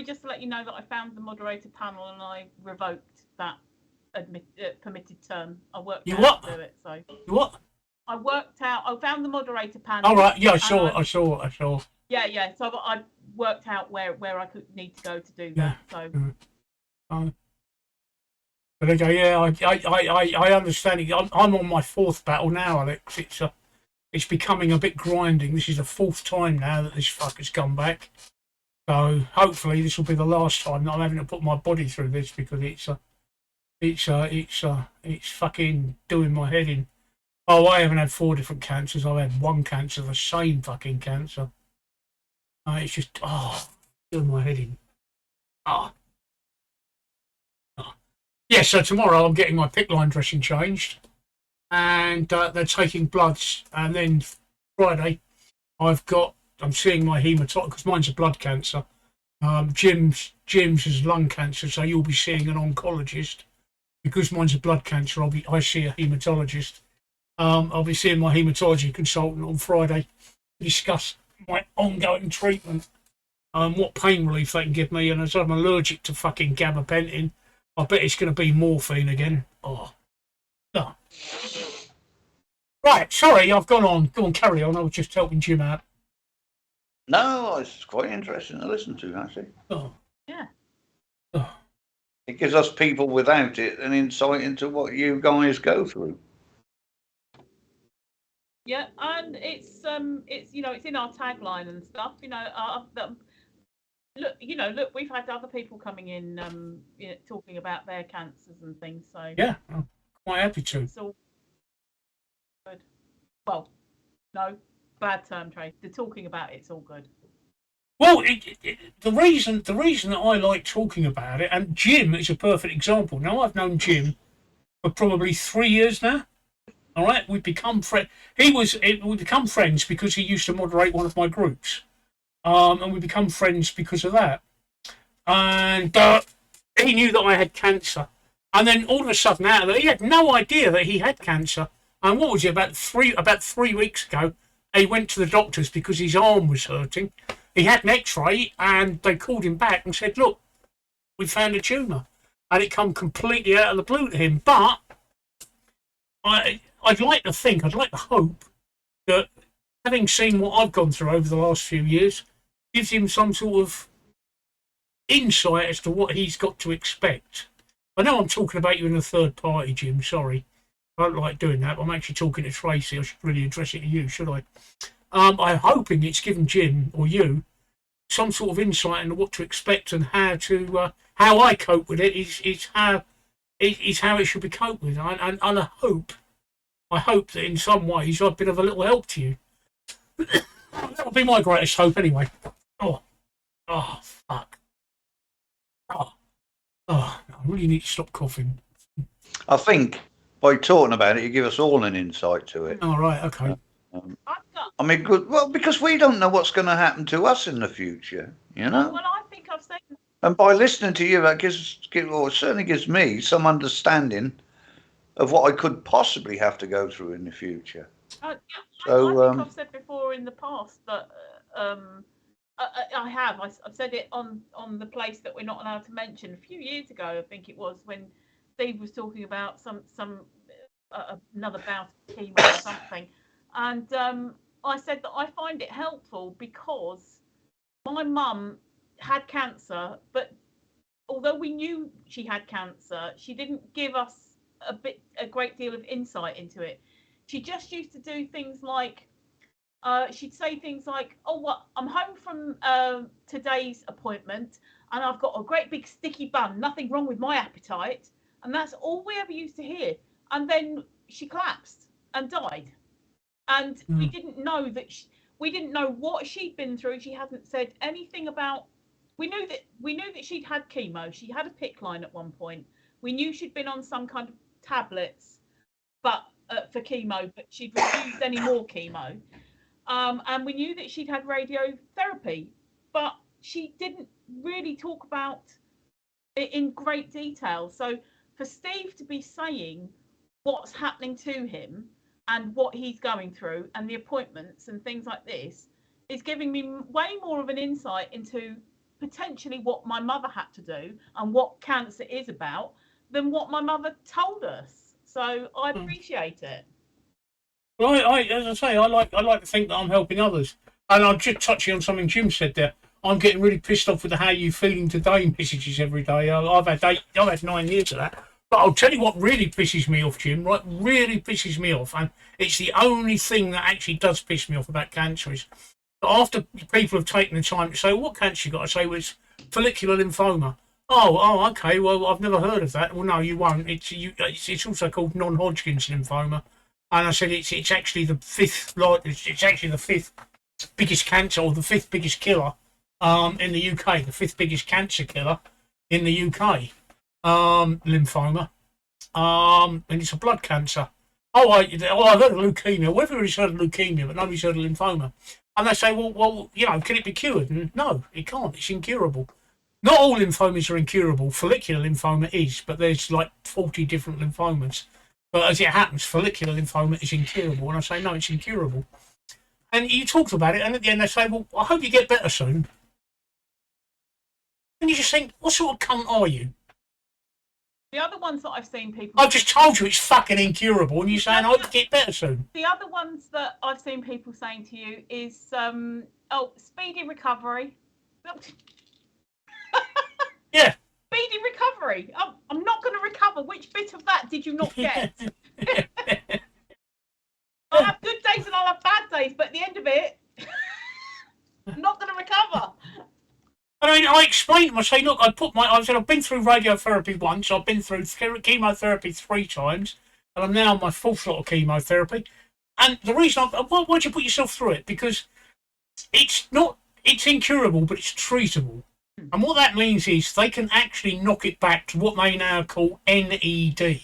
Just to let you know that I found the moderator panel and I revoked that permitted term. I worked out to do it. So you what? I found the moderator panel. Oh right, yeah, I saw. Yeah. So I worked out where I could need to go to do that. So. But okay, yeah, I understand it. I'm on my 4th battle now, Alex. It's becoming a bit grinding. This is the 4th time now that this fucker's come back. So hopefully this will be the last time that I'm having to put my body through this, because it's fucking doing my head in. Oh, I haven't had 4 different cancers. I've had 1 cancer, the same fucking cancer. It's just doing my head in. Yeah, so tomorrow I'm getting my PICC line dressing changed, and they're taking bloods, and then Friday I'm seeing my hematologist, because mine's a blood cancer. Jim's is lung cancer, so you'll be seeing an oncologist. Because mine's a blood cancer, I see a hematologist. I'll be seeing my hematology consultant on Friday to discuss my ongoing treatment, what pain relief they can give me, and as I'm allergic to fucking gabapentin, I bet it's going to be morphine again. Oh. No. Right, sorry, I've gone on. Go on, carry on. I was just helping Jim out. No, it's quite interesting to listen to, actually. Oh. Yeah. Oh. It gives us people without it an insight into what you guys go through. Yeah, and it's it's in our tagline and stuff. Look, we've had other people coming in, talking about their cancers and things. So yeah, I'm quite happy to. It's all good. Well, no, bad term, Trey. They're talking about it's all good. Well, the reason that I like talking about it, and Jim is a perfect example. Now, I've known Jim for probably 3 years now. All right, we've become friends. We become friends because he used to moderate one of my groups, and we become friends because of that. And he knew that I had cancer, and then all of a sudden, out of it, he had no idea that he had cancer. And what was it? About 3 weeks ago, he went to the doctors because his arm was hurting. He had an X-ray, and they called him back and said, "Look, we found a tumour," and it come completely out of the blue to him. But I'd like to hope that, having seen what I've gone through over the last few years, gives him some sort of insight as to what he's got to expect. I know I'm talking about you in a third party, Jim. Sorry, I don't like doing that. I'm actually talking to Tracy. I should really address it to you, should I? I'm hoping it's given Jim or you some sort of insight into what to expect and how I cope with it is how it should be coped with. And I hope that in some ways I've been of a little help to you. That would be my greatest hope anyway. Oh, fuck. I really need to stop coughing. I think by talking about it, you give us all an insight to it. All right, okay. I mean, good. Well, because we don't know what's going to happen to us in the future, you know. Well, I think I've said. And by listening to you, that or certainly gives me some understanding of what I could possibly have to go through in the future. Yeah, So, I think I've said before in the past that I have. I've said it on the place that we're not allowed to mention a few years ago. I think it was when Steve was talking about some another bout of chemo or something, and I said that I find it helpful because my mum had cancer, but although we knew she had cancer, she didn't give us a great deal of insight into it. She just used to do things like she'd say things like, "Oh, what? I'm home from today's appointment, and I've got a great big sticky bun. Nothing wrong with my appetite." And that's all we ever used to hear. And then she collapsed and died, and we didn't know that. We didn't know what she'd been through. She hadn't said anything about. We knew that she'd had chemo. She had a PICC line at one point. We knew she'd been on some kind of tablets, but for chemo, but she'd refused any more chemo. And we knew that she'd had radiotherapy, but she didn't really talk about it in great detail. So for Steve to be saying what's happening to him and what he's going through and the appointments and things like this is giving me way more of an insight into potentially what my mother had to do and what cancer is about than what my mother told us. So I appreciate it. Well, as I say, I like to think that I'm helping others. And I'm just touching on something Jim said there. I'm getting really pissed off with the "how you feeling today" messages every day. I've had 9 years of that. But I'll tell you what really pisses me off, Jim. Right, really pisses me off, and it's the only thing that actually does piss me off about cancer is after people have taken the time to say, "What cancer you got?" I say, "Well, it's follicular lymphoma." Oh, okay. Well, I've never heard of that. Well, no, you won't. It's also called non-Hodgkin's lymphoma. And I said it's actually the fifth biggest cancer, or the fifth biggest killer in the UK, the fifth biggest cancer killer in the UK, lymphoma, and it's a blood cancer. I've heard of leukemia. Well, everybody's heard of leukemia, but nobody's heard of lymphoma. And they say, well, can it be cured? And no, it can't. It's incurable. Not all lymphomas are incurable. Follicular lymphoma is, but there's like 40 different lymphomas. But as it happens, follicular lymphoma is incurable. And I say, no, it's incurable. And you talk about it, and at the end they say, well, I hope you get better soon. And you just think, what sort of cunt are you? The other ones that I've seen people... I've just told you it's fucking incurable, and you're saying, I hope you get better soon. The other ones that I've seen people saying to you is, speedy recovery. Yeah. Speedy recovery. Oh, I'm not going to recover. Which bit of that did you not get? I'll have good days and I'll have bad days, but at the end of it, I'm not going to recover. I mean, I explained to them, I say, look, I've been through radiotherapy once, I've been through chemotherapy 3 times, and I'm now on my 4th lot of chemotherapy. And the reason why'd you put yourself through it? Because it's incurable, but it's treatable. And what that means is they can actually knock it back to what they now call NED,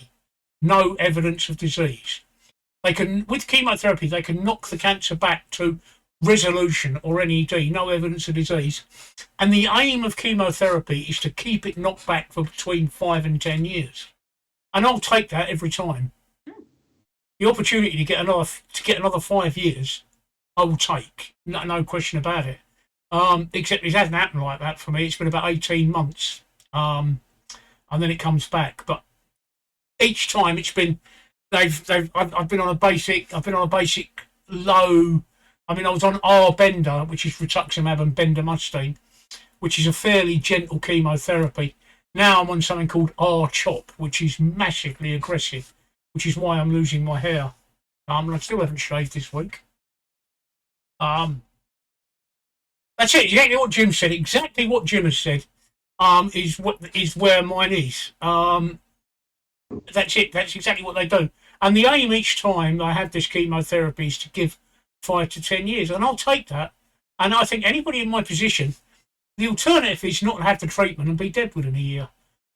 no evidence of disease. They can, with chemotherapy, they can knock the cancer back to resolution, or NED, no evidence of disease. And the aim of chemotherapy is to keep it knocked back for between 5 and 10 years. And I'll take that every time. The opportunity to get another 5 years, I will take. No question about it. Except it hasn't happened like that for me. It's been about 18 months. And then it comes back. But each time it's been, I've been on a basic low. I mean, I was on R-Bender, which is rituximab and bendamustine, which is a fairly gentle chemotherapy. Now I'm on something called R-CHOP, which is massively aggressive, which is why I'm losing my hair. And I still haven't shaved this week. That's it. Exactly what Jim said. Exactly what Jim has said. Is where mine is. That's it. That's exactly what they do. And the aim each time I have this chemotherapy is to give 5 to 10 years, and I'll take that. And I think anybody in my position, the alternative is not to have the treatment and be dead within a year.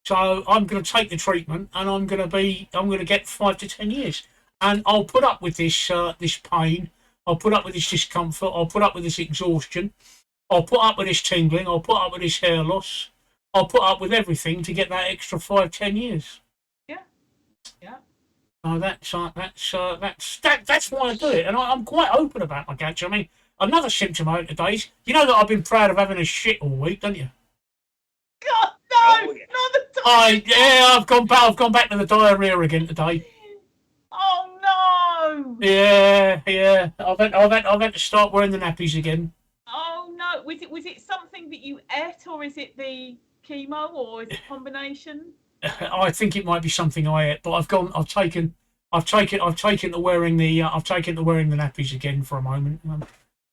So I'm going to take the treatment, and I'm going to get 5 to 10 years, and I'll put up with this pain. I'll put up with this discomfort. I'll put up with this exhaustion. I'll put up with this tingling. I'll put up with this hair loss. I'll put up with everything to get that extra 5-10 years. Yeah. Yeah. That's why I do it, and I'm quite open about my cancer. I mean, another symptom over the days. You know that I've been proud of having a shit all week, don't you? God, no, Oh, yeah. not the time. I've gone back to the diarrhea again today. Oh no. Yeah. I've had to start wearing the nappies again. Oh no. Was it something that you ate, or is it the chemo, or is it a combination? I think it might be something I ate, but I've taken to wearing the nappies again for a moment.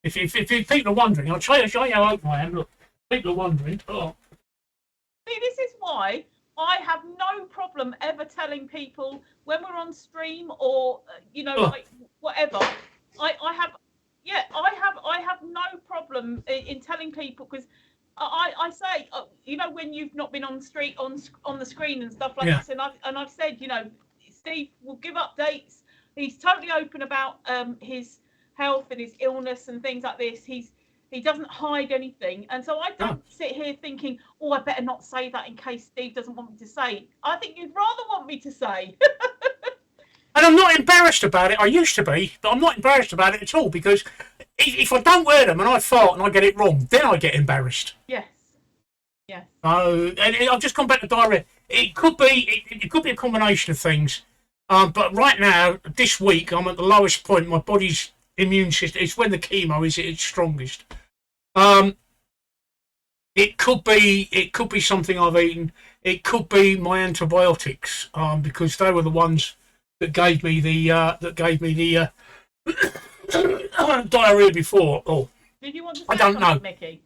If people are wondering, I'll show you how open I am. Look, people are wondering. Oh. See, this is why I have no problem ever telling people when we're on stream or like whatever. I have no problem in telling people, because I say when you've not been on the screen and stuff like this, and I've said Steve will give updates. He's totally open about his health and his illness and things like this. He doesn't hide anything, and so I don't sit here thinking, oh, I better not say that in case Steve doesn't want me to say. I think you'd rather want me to say. And I'm not embarrassed about it. I used to be, but I'm not embarrassed about it at all, because if I don't wear them and I fart and I get it wrong, then I get embarrassed. Yes. So, and I've just gone back to diarrhea. It could be a combination of things. But right now, this week, I'm at the lowest point. My body's immune system, it's when the chemo is at its strongest. It could be something I've eaten. It could be my antibiotics, because they were the ones that gave me the diarrhea before. Oh, Did you want to say I don't something, know. Mickey?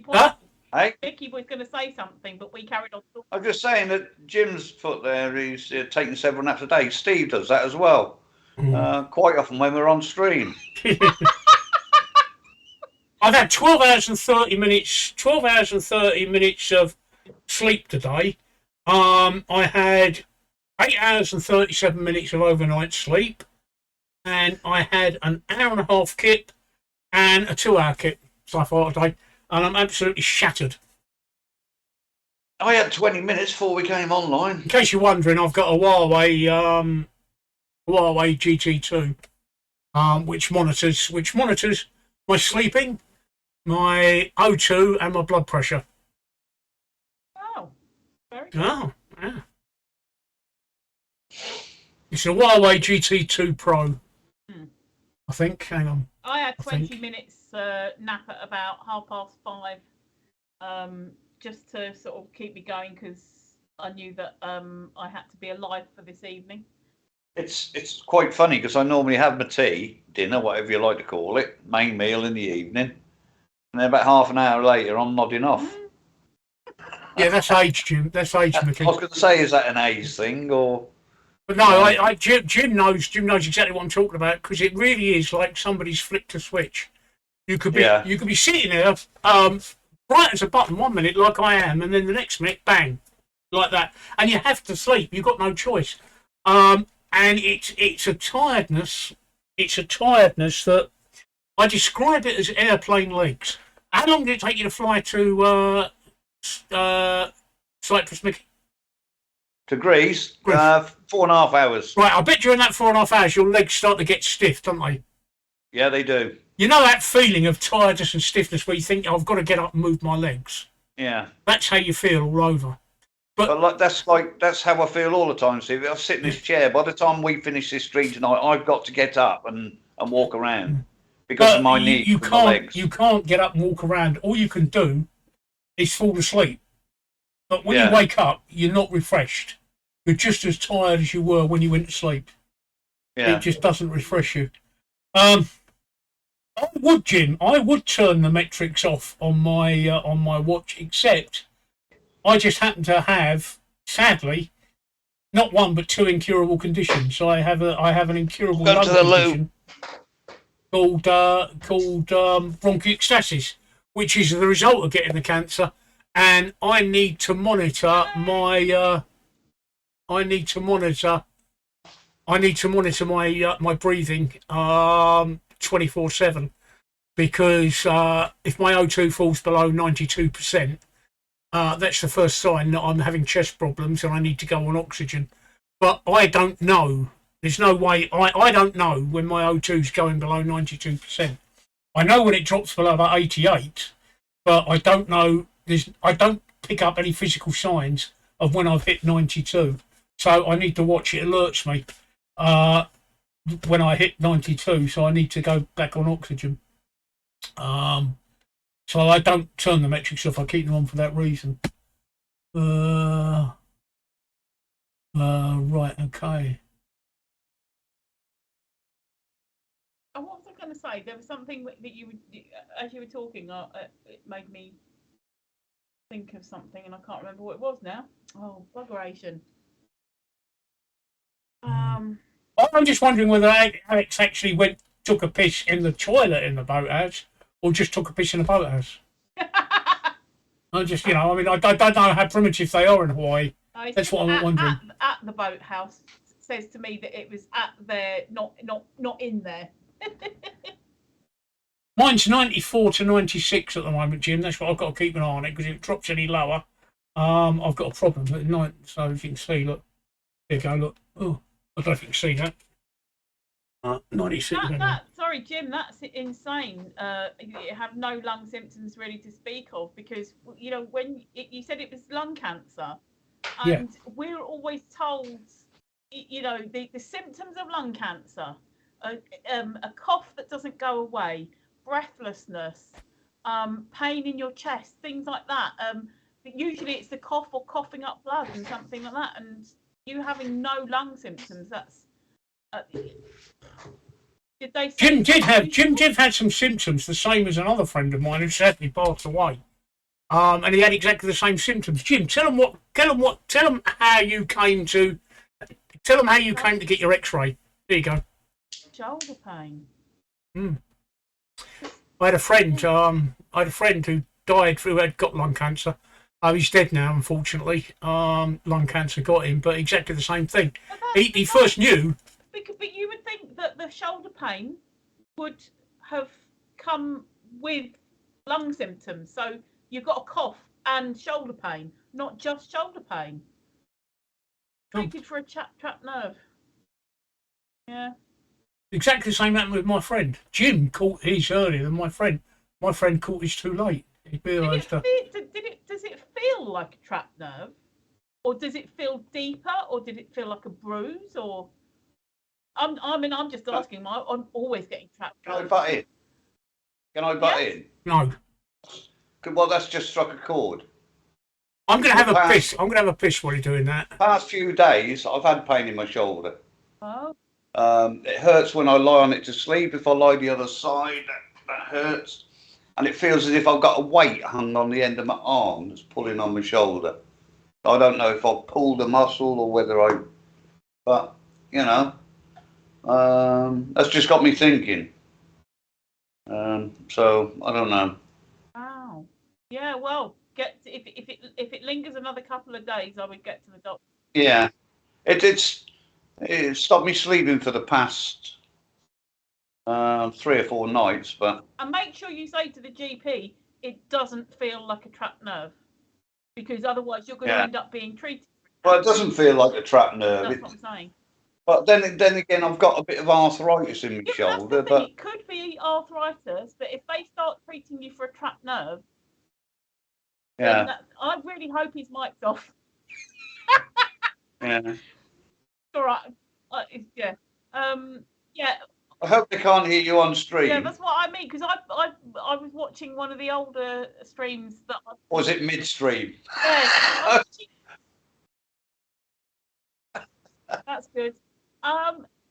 Huh? Hey, Mickey was going to say something, but we carried on talking. I'm just saying that Jim's put there, he's taking several naps a day. Steve does that as well. Quite often when we're on stream. I've had 12 hours and 30 minutes of sleep today. I had 8 hours and 37 minutes of overnight sleep, and I had an hour and a half kip and a 2-hour kip so far today, and I'm absolutely shattered. I had 20 minutes before we came online. In case you're wondering, I've got a Huawei GT2, which monitors my sleeping, my O2, and my blood pressure. Oh, very good. Oh, yeah. It's a Huawei GT2 Pro. I think. Hang on. I had 20 minutes nap at about 5:30, just to sort of keep me going, because I knew that I had to be alive for this evening. It's quite funny because I normally have my tea, dinner, whatever you like to call it, main meal in the evening, and then about half an hour later I'm nodding off. Yeah, that's age, Jim. That's age, Mickey. I was going to say, is that an age thing or? But no, Jim knows exactly what I'm talking about, because it really is like somebody's flicked a switch. You could be sitting there, bright as a button 1 minute, like I am, and then the next minute, bang, like that, and you have to sleep. You've got no choice. And it's a tiredness. It's a tiredness that I describe it as airplane legs. How long did it take you to fly to Cyprus, Mickey? To Greece, 4.5 hours. Right, I bet during that 4.5 hours your legs start to get stiff, don't they? Yeah, they do. You know that feeling of tiredness and stiffness where you think, I've got to get up and move my legs? Yeah. That's how you feel all over. But that's how I feel all the time, Steve. I sit in this chair. By the time we finish this stream tonight, I've got to get up and walk around because of my knees and my legs. You can't get up and walk around. All you can do is fall asleep. But when you wake up, you're not refreshed. You're just as tired as you were when you went to sleep. Yeah. It just doesn't refresh you. I would turn the metrics off on my watch, except I just happen to have, sadly, not one but two incurable conditions. So I have an incurable lung condition called bronchiectasis, which is the result of getting the cancer, and I need to monitor my my breathing 24/7 because if my O2 falls below 92%, that's the first sign that I'm having chest problems and I need to go on oxygen. But I don't know. There's no way. I don't know when my O2 is going below 92%. I know when it drops below about 88, but I don't know. I don't pick up any physical signs of when I've hit 92. So I need to watch. It alerts me when I hit 92. So I need to go back on oxygen. So I don't turn the metrics off. I keep them on for that reason. Right. Okay. And what was I going to say? There was something that you would, as you were talking, it made me think of something, and I can't remember what it was now. Oh, buggeration. I'm just wondering whether Alex actually took a piss in the toilet in the boathouse, or just took a piss in the boathouse. I just, I mean, I don't know how primitive they are in Hawaii. That's what I'm wondering. At the boathouse says to me that it was at there, not in there. Mine's 94 to 96 at the moment, Jim. That's what I've got to keep an eye on it, because if it drops any lower, I've got a problem at night. So as you can see, look, there you go, look. Oh, I don't know if you can see that. 96. Sorry, Jim, that's insane. You have no lung symptoms really to speak of, because when you said it was lung cancer, and we're always told, the symptoms of lung cancer, a cough that doesn't go away, breathlessness, pain in your chest, things like that. Usually it's the cough or coughing up blood and something like that, and you having no lung symptoms. That's did they say Jim did have some symptoms, the same as another friend of mine who sadly passed away. And he had exactly the same symptoms. Jim, tell him how you came to get your X-ray. There you go. Shoulder pain. I had a friend who died who had got lung cancer. He's dead now, unfortunately. Lung cancer got him, but exactly the same thing. He first knew. But you would think that the shoulder pain would have come with lung symptoms. So you've got a cough and shoulder pain, not just shoulder pain. Treated for a trapped nerve. Yeah. Exactly the same happened with my friend. Jim caught his earlier than my friend. My friend caught his too late. He realised. Does it feel like a trapped nerve, or does it feel deeper, or did it feel like a bruise, or? I'm just asking. I'm always getting trapped. Can I butt in? Can I butt in? No. Well, that's just struck a chord. I'm going to have a piss. I'm going to have a piss while you're doing that. Past few days, I've had pain in my shoulder. Oh. It hurts when I lie on it to sleep. If I lie the other side, that hurts. And it feels as if I've got a weight hung on the end of my arm that's pulling on my shoulder. I don't know if I've pulled a muscle or whether but, that's just got me thinking. So, I don't know. Wow. Yeah, well, if it lingers another couple of days, I would get to the doctor. Yeah. It stopped me sleeping for the past 3 or 4 nights, but. And make sure you say to the GP, it doesn't feel like a trapped nerve, because otherwise you're going to end up being treated. Well, it doesn't feel like a trapped nerve. That's what I'm saying. But then again, I've got a bit of arthritis in my shoulder. But it could be arthritis, but if they start treating you for a trapped nerve, I really hope his mic's off. Yeah. All right. Yeah. Yeah. I hope they can't hear you on stream. Yeah, that's what I mean, because I was watching one of the older streams that. Or was it midstream? Yeah. That's good.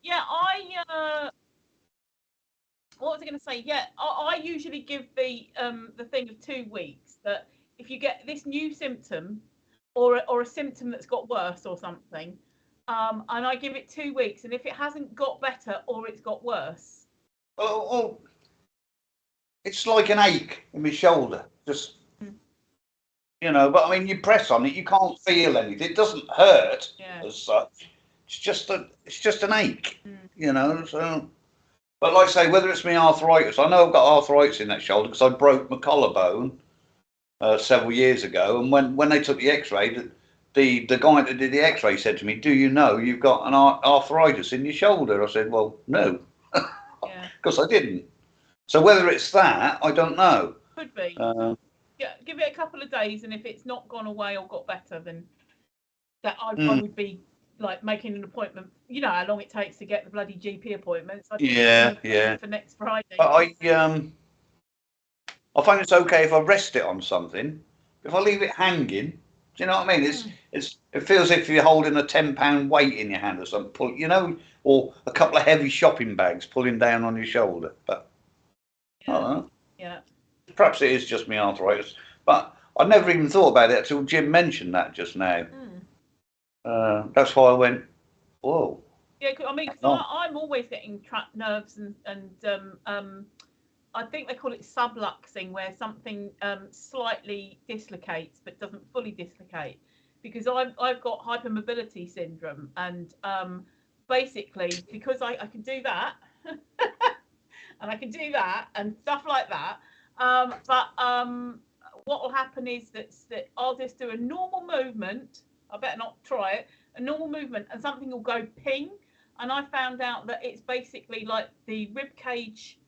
Yeah, what was I going to say? Yeah, I usually give the thing of 2 weeks, that if you get this new symptom or a symptom that's got worse or something, and I give it 2 weeks, and if it hasn't got better or it's got worse. Oh, it's like an ache in my shoulder, just, but I mean, you press on it, you can't feel anything. It doesn't hurt as such. It's just an ache, so But like I say, whether it's my arthritis, I know I've got arthritis in that shoulder because I broke my collarbone several years ago. And when they took the X-ray, the guy that did the X-ray said to me, "Do you know you've got an arthritis in your shoulder?" I said, "Well, no," because I didn't. So whether it's that, I don't know. Could be. Yeah, give it a couple of days, and if it's not gone away or got better, then that I would be like making an appointment. You know how long it takes to get the bloody GP appointments. Yeah. For next Friday. But I find it's okay if I rest it on something. If I leave it hanging, do you know what I mean? It feels as if you're holding a £10 weight in your hand or something. Or a couple of heavy shopping bags pulling down on your shoulder. But I don't know. Yeah. Perhaps it is just my arthritis. But I never even thought about it until Jim mentioned that just now. That's why I went, whoa. Yeah, I mean, cause I'm always getting trapped nerves and I think they call it subluxing, where something slightly dislocates but doesn't fully dislocate. Because I've got hypermobility syndrome, and basically because I can do that and I can do that and stuff like that. But what will happen is that I'll just do a normal movement. I better not try it. A normal movement, and something will go ping. And I found out that it's basically like the rib cage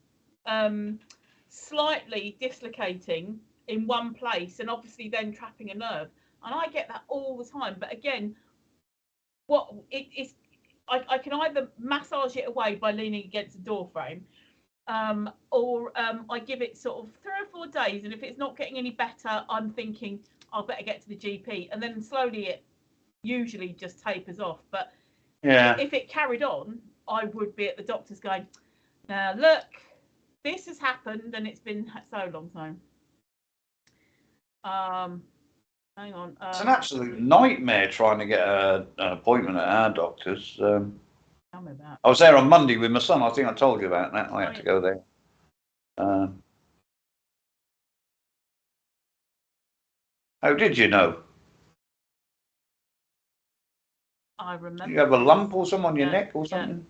slightly dislocating in one place, and obviously then trapping a nerve. And I get that all the time. But again, what it is, I can either massage it away by leaning against the door frame, or I give it sort of 3 or 4 days, and if it's not getting any better, I'm thinking I'll better get to the GP, and then slowly it usually just tapers off. But if it carried on, I would be at the doctor's going, now look, this has happened and it's been so long time. Hang on. It's an absolute nightmare trying to get an appointment at our doctor's. Tell me about. I was there on Monday with my son. I think I told you about that. I had to go there. How did you know? I remember. You have a lump or something on your neck or something?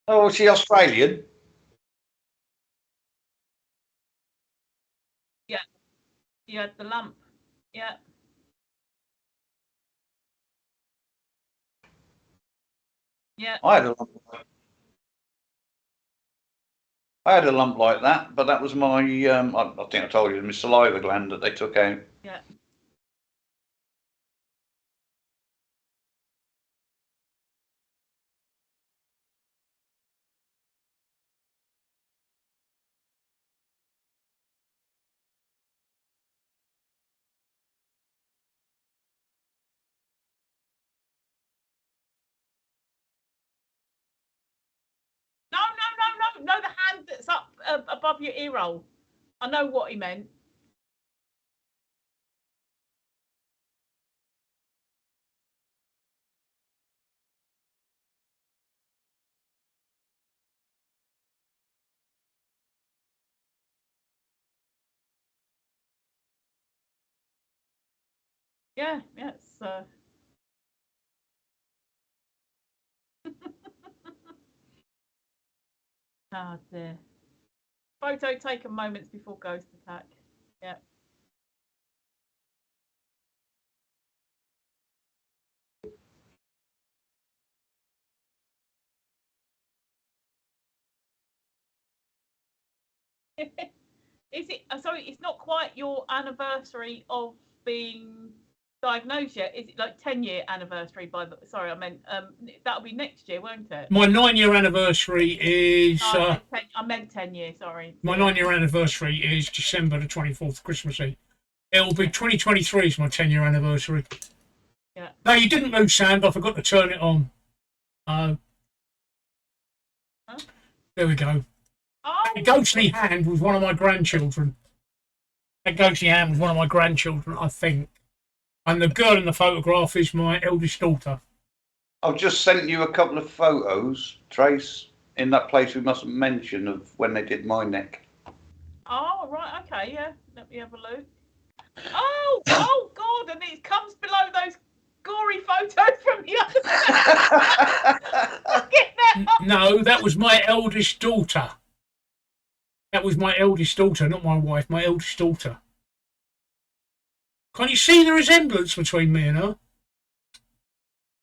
Oh, is she Australian? Yeah, the lump. Yeah. Yeah. I had a lump like that, but that was my, I think I told you, my saliva gland that they took out. Yeah. No, the hand that's up above your ear roll. I know what he meant. Yeah, it's oh dear. Photo taken moments before ghost attack. Yeah. Is it? Sorry, it's not quite your anniversary of being diagnosed yet. Is it like 10-year anniversary? Sorry, I meant that'll be next year, won't it? My 9-year anniversary is. I meant 10 years. Sorry. My 9-year anniversary is December the 24th, Christmas Eve. It'll be 2023 is my 10-year anniversary. Yeah. No, you didn't move, Sam. I forgot to turn it on. Huh? There we go. Oh. A ghostly hand was one of my grandchildren. That ghostly hand was one of my grandchildren, I think. And the girl in the photograph is my eldest daughter. I've just sent you a couple of photos, Trace, in that place we mustn't mention of when they did my neck. Oh, right, okay, yeah. Let me have a look. Oh, oh God, and it comes below those gory photos from the other side. Look at that. No, that was my eldest daughter. That was my eldest daughter, not my wife, my eldest daughter. Can't you see the resemblance between me and her?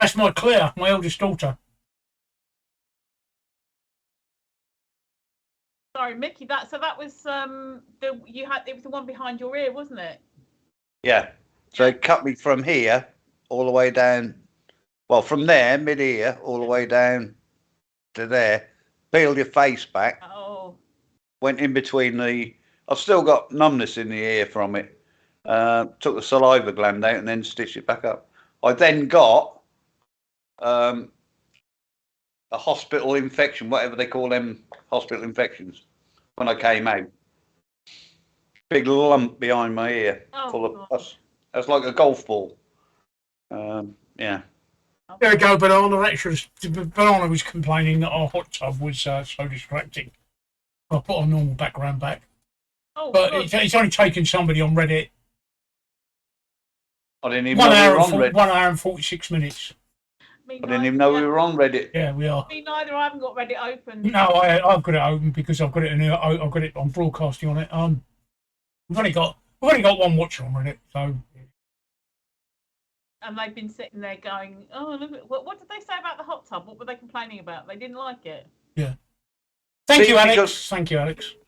That's my Claire, my eldest daughter. Sorry, Mickey, that was it was the one behind your ear, wasn't it? Yeah. So it cut me from here all the way down. Well, from there, mid-ear, all the way down to there. Peeled your face back. Oh. Went in between the... I've still got numbness in the ear from it. Took the saliva gland out and then stitched it back up. I then got a hospital infection, whatever they call them hospital infections, when I came out. Big lump behind my ear, full of pus. That's like a golf ball. Yeah. There we go, Banana was complaining that our hot tub was so distracting. I put a normal background back. Oh, but it's only taken somebody on Reddit I didn't even know we were on Reddit. 1 hour and 46 minutes. I didn't even know we were on Reddit. Yeah, we are. Me neither. I haven't got Reddit open. No, I've got it open because I've got it I've got it on broadcasting on it. We've only got one watcher on Reddit, so. And they've been sitting there going, "Oh, look at, what did they say about the hot tub? What were they complaining about? They didn't like it." Yeah. Thank you, Alex.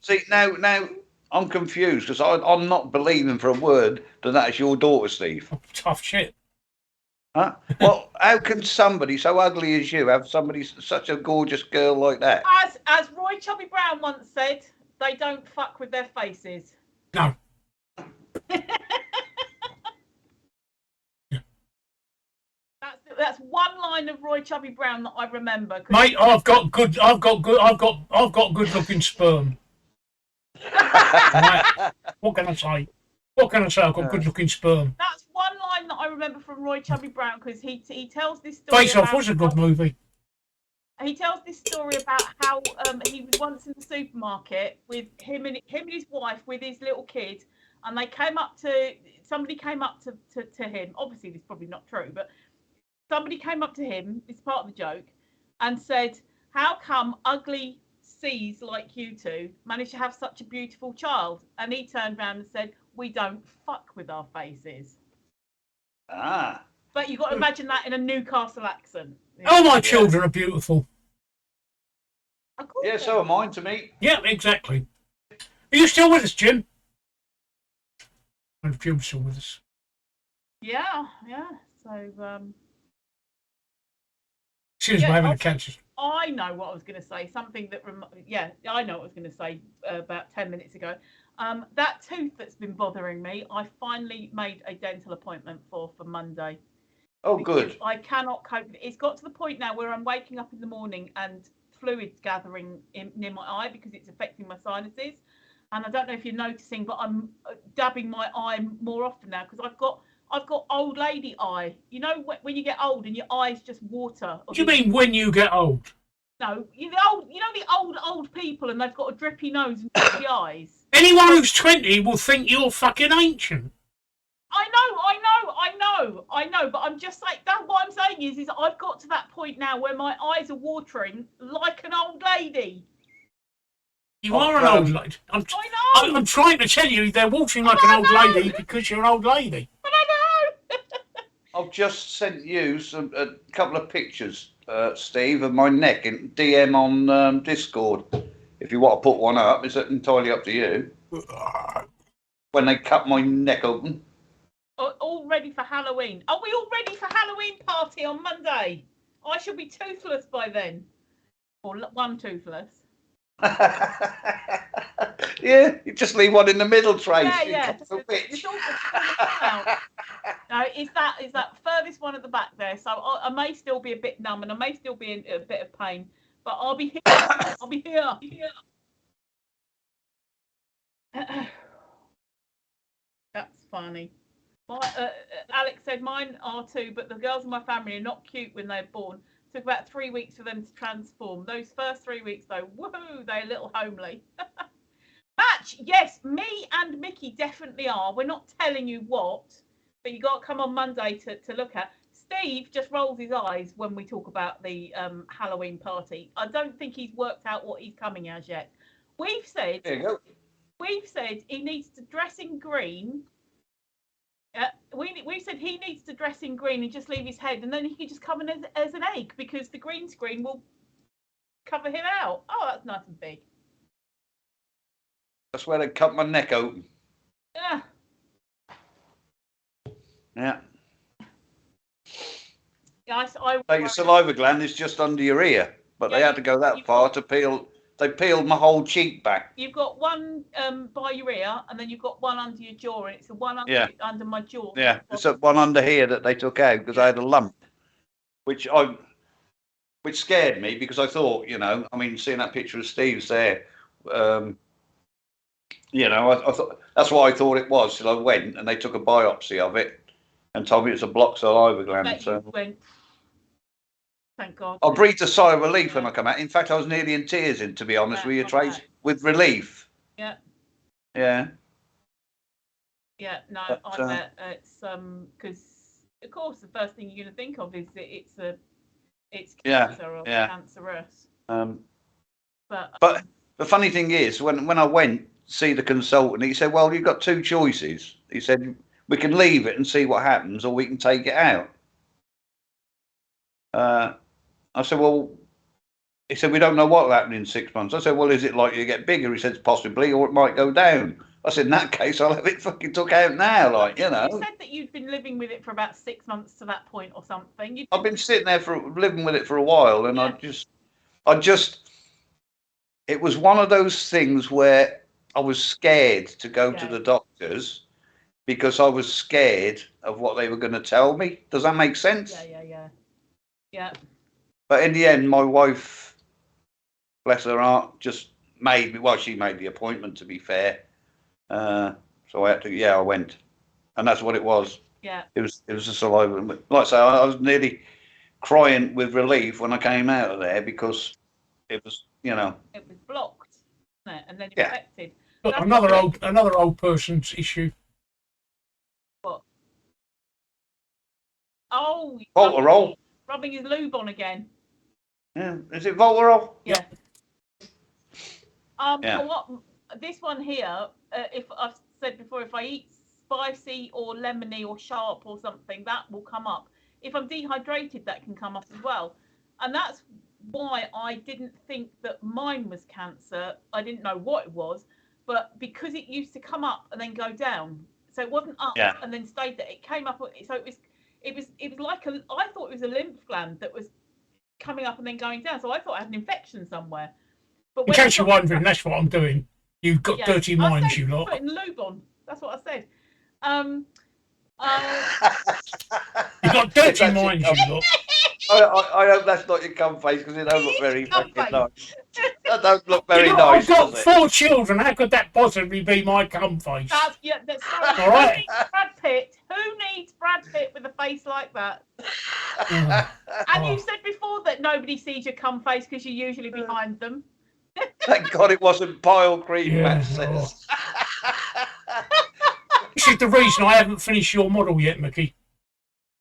See, now I'm confused because I'm not believing for a word that is your daughter, Steve. Oh, tough shit. Huh? Well, how can somebody so ugly as you have such a gorgeous girl like that? As Roy Chubby Brown once said, they don't fuck with their faces. No. That's one line of Roy Chubby Brown that I remember. Mate, I've got good looking sperm. Right. What can I say? I've got good looking sperm. That's one line that I remember from Roy Chubby Brown because he tells this story. Face Off was a good movie. He tells this story about how he was once in the supermarket with him and his wife with his little kid, and somebody came up to him. Obviously, this is probably not true, but somebody came up to him. It's part of the joke, and said, "How come ugly C's like you two managed to have such a beautiful child?" And he turned around and said, "We don't fuck with our faces." Ah. But you've got to imagine that in a Newcastle accent. Oh, my children are beautiful. Yeah, so are mine to me. Yeah, exactly. Are you still with us, Jim? And Jim's still with us. Yeah. So, as soon as we're having a catch. I know what I was going to say. Something that, I know what I was going to say about 10 minutes ago. That tooth that's been bothering me, I finally made a dental appointment for Monday. Oh, good. I cannot cope with it. It's got to the point now where I'm waking up in the morning and fluid's gathering near my eye because it's affecting my sinuses. And I don't know if you're noticing, but I'm dabbing my eye more often now because I've got old lady eye. You know when you get old and your eyes just water. What do you mean when you get old? No, you know the old people and they've got a drippy nose and drippy eyes. Anyone who's 20 will think you're fucking ancient. I know, but I'm just like that. What I'm saying is I've got to that point now where my eyes are watering like an old lady. You are an old lady. I know. I'm trying to tell you they're watering like an old lady because you're an old lady. But I know. I've just sent you a couple of pictures, Steve, of my neck in DM on Discord. If you want to put one up, it's entirely up to you. When they cut my neck open. All ready for Halloween. Are we all ready for Halloween party on Monday? I shall be toothless by then. Or one toothless. Yeah, you just leave one in the middle, Trace. Yeah. It's all no, it's that furthest one at the back there. So I may still be a bit numb and I may still be in a bit of pain. But I'll be here. I'll be here. That's funny. Alex said mine are too, but the girls in my family are not cute when they're born. Took about 3 weeks for them to transform. Those first 3 weeks, though, woohoo, they're a little homely. Match, yes, me and Mickey definitely are. We're not telling you what, but you got to come on Monday to look at. Steve just rolls his eyes when we talk about the Halloween party. I don't think he's worked out what he's coming as yet. We've said he needs to dress in green. We said he needs to dress in green and just leave his head, and then he can just come in as an egg because the green screen will cover him out. Oh, that's nice and big. That's where they cut my neck open. Yeah. Yeah. Yeah, Your saliva gland is just under your ear, but they had to go that far to peel. They peeled my whole cheek back. You've got one by your ear, and then you've got one under your jaw, and it's the one under my jaw. Yeah, it's that one under here that they took out because I had a lump, which scared me because I thought, I mean, seeing that picture of Steve's there, I thought that's what I thought it was. So I went and they took a biopsy of it and told me it's a blocked saliva gland. So went. Thank God. I breathed a sigh of relief when I come out. In fact, I was nearly in tears, to be honest with you, Trace, with relief. Yeah. Yeah. Yeah. No, But, I bet it's because of course the first thing you're going to think of is that it's cancer or cancerous. But the funny thing is, when I went to see the consultant, he said, "Well, you've got two choices." He said, "We can leave it and see what happens, or we can take it out." I said, "Well," he said, "we don't know what will happen in 6 months." I said, "Well, is it likely to get bigger?" He said, "Possibly, or it might go down." I said, "In that case, I'll have it fucking took out now, like, You said that you'd been living with it for about 6 months to that point or something. I've been sitting there living with it for a while, and I just, it was one of those things where I was scared to go to the doctors because I was scared of what they were going to tell me. Does that make sense? Yeah. But in the end, my wife, bless her heart, just she made the appointment, to be fair. So I had to, I went. And that's what it was. Yeah. It was a saliva. Like I say, I was nearly crying with relief when I came out of there because it was, It was blocked, wasn't it? And then infected. Look, another old person's issue. What? Oh, Voltarol. Rubbing his lube on again. Yeah, is it Voltarol? Yeah. For what? This one here, if I've said before, if I eat spicy or lemony or sharp or something, that will come up. If I'm dehydrated, that can come up as well. And that's why I didn't think that mine was cancer. I didn't know what it was, but because it used to come up and then go down, so it wasn't up and then stayed there. It came up, so it was like I thought it was a lymph gland that was coming up and then going down. So I thought I had an infection somewhere. But in case you're wondering, that's what I'm doing. You've got dirty minds, you lot. Putting lube on. That's what I said. You've got dirty minds, you lot. I hope that's not your cum face because it don't look very fucking nice. That don't look very nice. I've got 4 children. How could that possibly be my cum face? That's sorry. All right. Brad Pitt. Who needs Brad Pitt with a face like that? And you said before that nobody sees your cum face because you're usually behind them. Thank God it wasn't pile cream, Matt says. This is the reason I haven't finished your model yet, Mickey.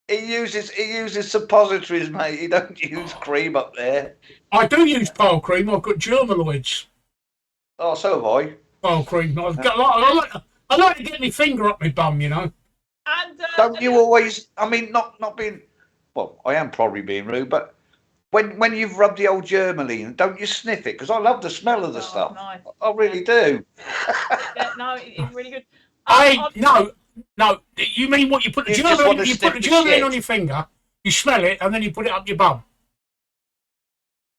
He uses suppositories, mate. He don't use cream up there. I do use pile cream. I've got germaloids. Oh, so have I. Pile cream. I like to get my finger up my bum, And don't you always? I mean, not being. Well, I am probably being rude, but when you've rubbed the old Germaline, don't you sniff it? Because I love the smell of the stuff. Nice. I really do. No, it's really good. No, you mean what you put the Germaline? You put the Germaline on your finger, you smell it, and then you put it up your bum.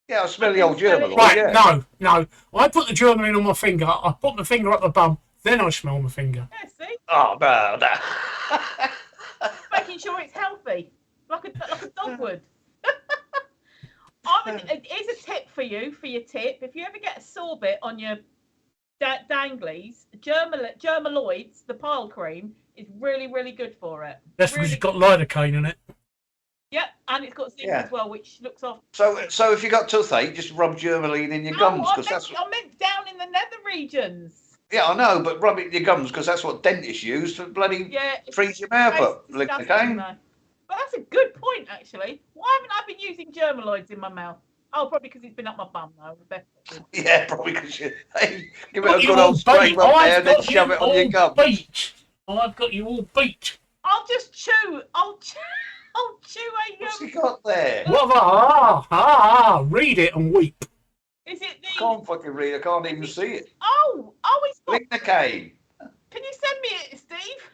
Yeah, I smell the old Germaline. Right? Yeah. No. I put the Germaline on my finger. I put my finger up the bum, then I smell my finger. Yeah, see. Oh no. Making sure it's healthy, like a dog would. Here's a tip for you for your tip. If you ever get a sore bit on your danglies, Germaloids, the pile cream, is really, really good for it. That's because it's got lidocaine in it. Yep, and it's got zinc Yeah. as well, which looks off. So if you got toothache, just rub Germaline in your gums, because I meant down in the nether regions. Yeah, I know, but rub it in your gums because that's what dentists use to bloody freeze your mouth up. Lidocaine. But that's a good point, actually. Why haven't I been using Germaloids in my mouth? Oh, probably because it's been up my bum, though. Yeah, probably because you give it a good old scrape up there and then shove it on your gum. I've got you all beat. I'll just chew. I'll chew a. What's he got there? What? Read it and weep. Is it the? I can't fucking read. I can't even see it. Oh, it's got. Lidocaine. Can you send me it, Steve?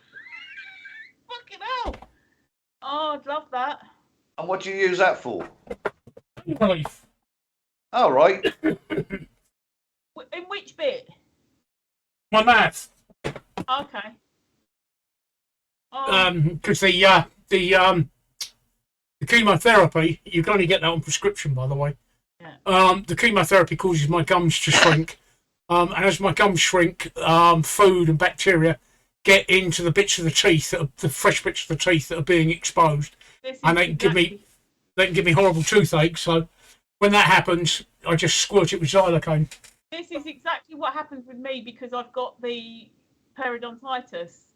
Fucking hell. Oh, I'd love that. And what do you use that for? Life. All right. In which bit? My mouth. Okay. Because the chemotherapy, you can only get that on prescription, by the way. Yeah. The chemotherapy causes my gums to shrink. And as my gums shrink, food and bacteria get into the bits of the teeth, the fresh bits of the teeth that are being exposed, and they can give me horrible toothache. So when that happens, I just squirt it with xylocaine. This is exactly what happens with me because I've got the periodontitis,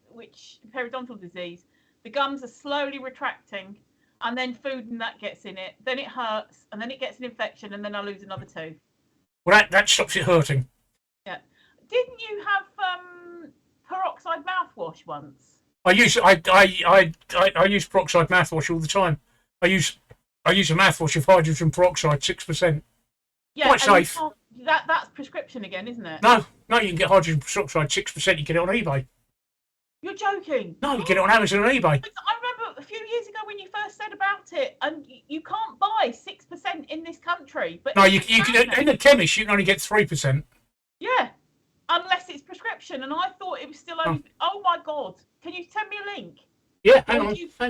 periodontal disease. The gums are slowly retracting, and then food and that gets in it. Then it hurts, and then it gets an infection, and then I lose another tooth. Well, that stops it hurting. Yeah. Didn't you have peroxide mouthwash once? I use peroxide mouthwash all the time. I use a mouthwash of hydrogen peroxide, 6%. Yeah, quite safe. That's prescription again, isn't it? No, you can get hydrogen peroxide 6%. You get it on eBay. You're joking. No, you get it on Amazon and eBay. I remember a few years ago when you first said about it, and you can't buy 6% in this country. But no, you can in the chemist. You can only get 3%. Yeah, unless it's prescription. And I thought it was still only. Oh my god! Can you send me a link? Yeah, hang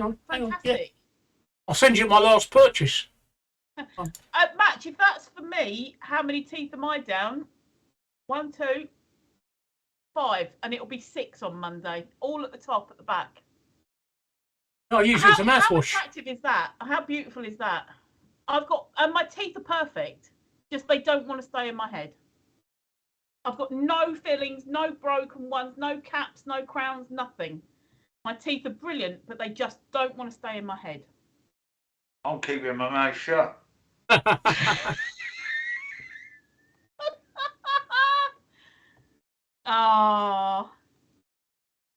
on. Yeah. I'll send you my last purchase. Match, if that's for me, how many teeth am I down? 1, 2, 5, and it'll be 6 on Monday, all at the top, at the back. No, I use it as a mouthwash. How attractive is that? How beautiful is that? I've got, and my teeth are perfect. Just they don't want to stay in my head. I've got no fillings, no broken ones, no caps, no crowns, nothing. My teeth are brilliant, but they just don't want to stay in my head. I'm keeping my mouth shut. I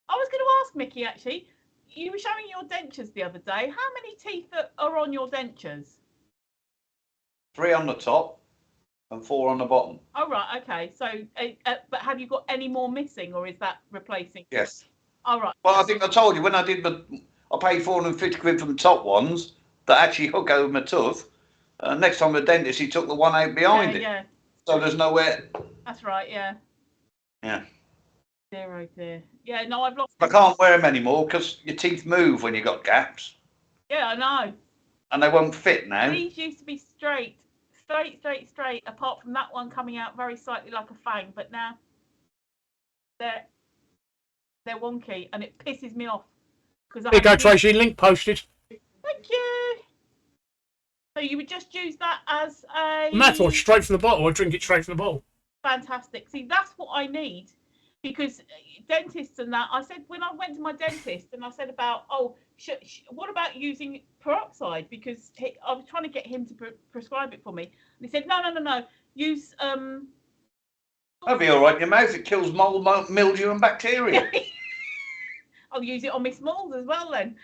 was going to ask Mickey, actually, you were showing your dentures the other day. How many teeth are on your dentures? 3 on the top and 4 on the bottom. Oh, right, okay. So, but have you got any more missing, or is that replacing? Yes. All right. Well, I think I told you, when I did I paid 450 quid for the top ones that actually hook over my tooth. Next time the dentist, he took the one out behind it. Yeah. So there's nowhere. That's right, yeah. Yeah. Dear, oh dear. Yeah, no, I've lost. I can't wear them anymore because your teeth move when you got gaps. Yeah, I know. And they won't fit now. These used to be straight, apart from that one coming out very slightly like a fang, but now they're wonky, and it pisses me off. There you go, Tracy. Link posted. Thank you. So you would just use that as a mouthwash straight from the bottle. I drink it straight from the bottle. Fantastic. See, that's what I need, because dentists and that. I said when I went to my dentist and I said about what about using peroxide, because I was trying to get him to prescribe it for me, and he said no. Use That'll be all right. Your mouth, it kills mold, mildew, and bacteria. I'll use it on my smalls as well then.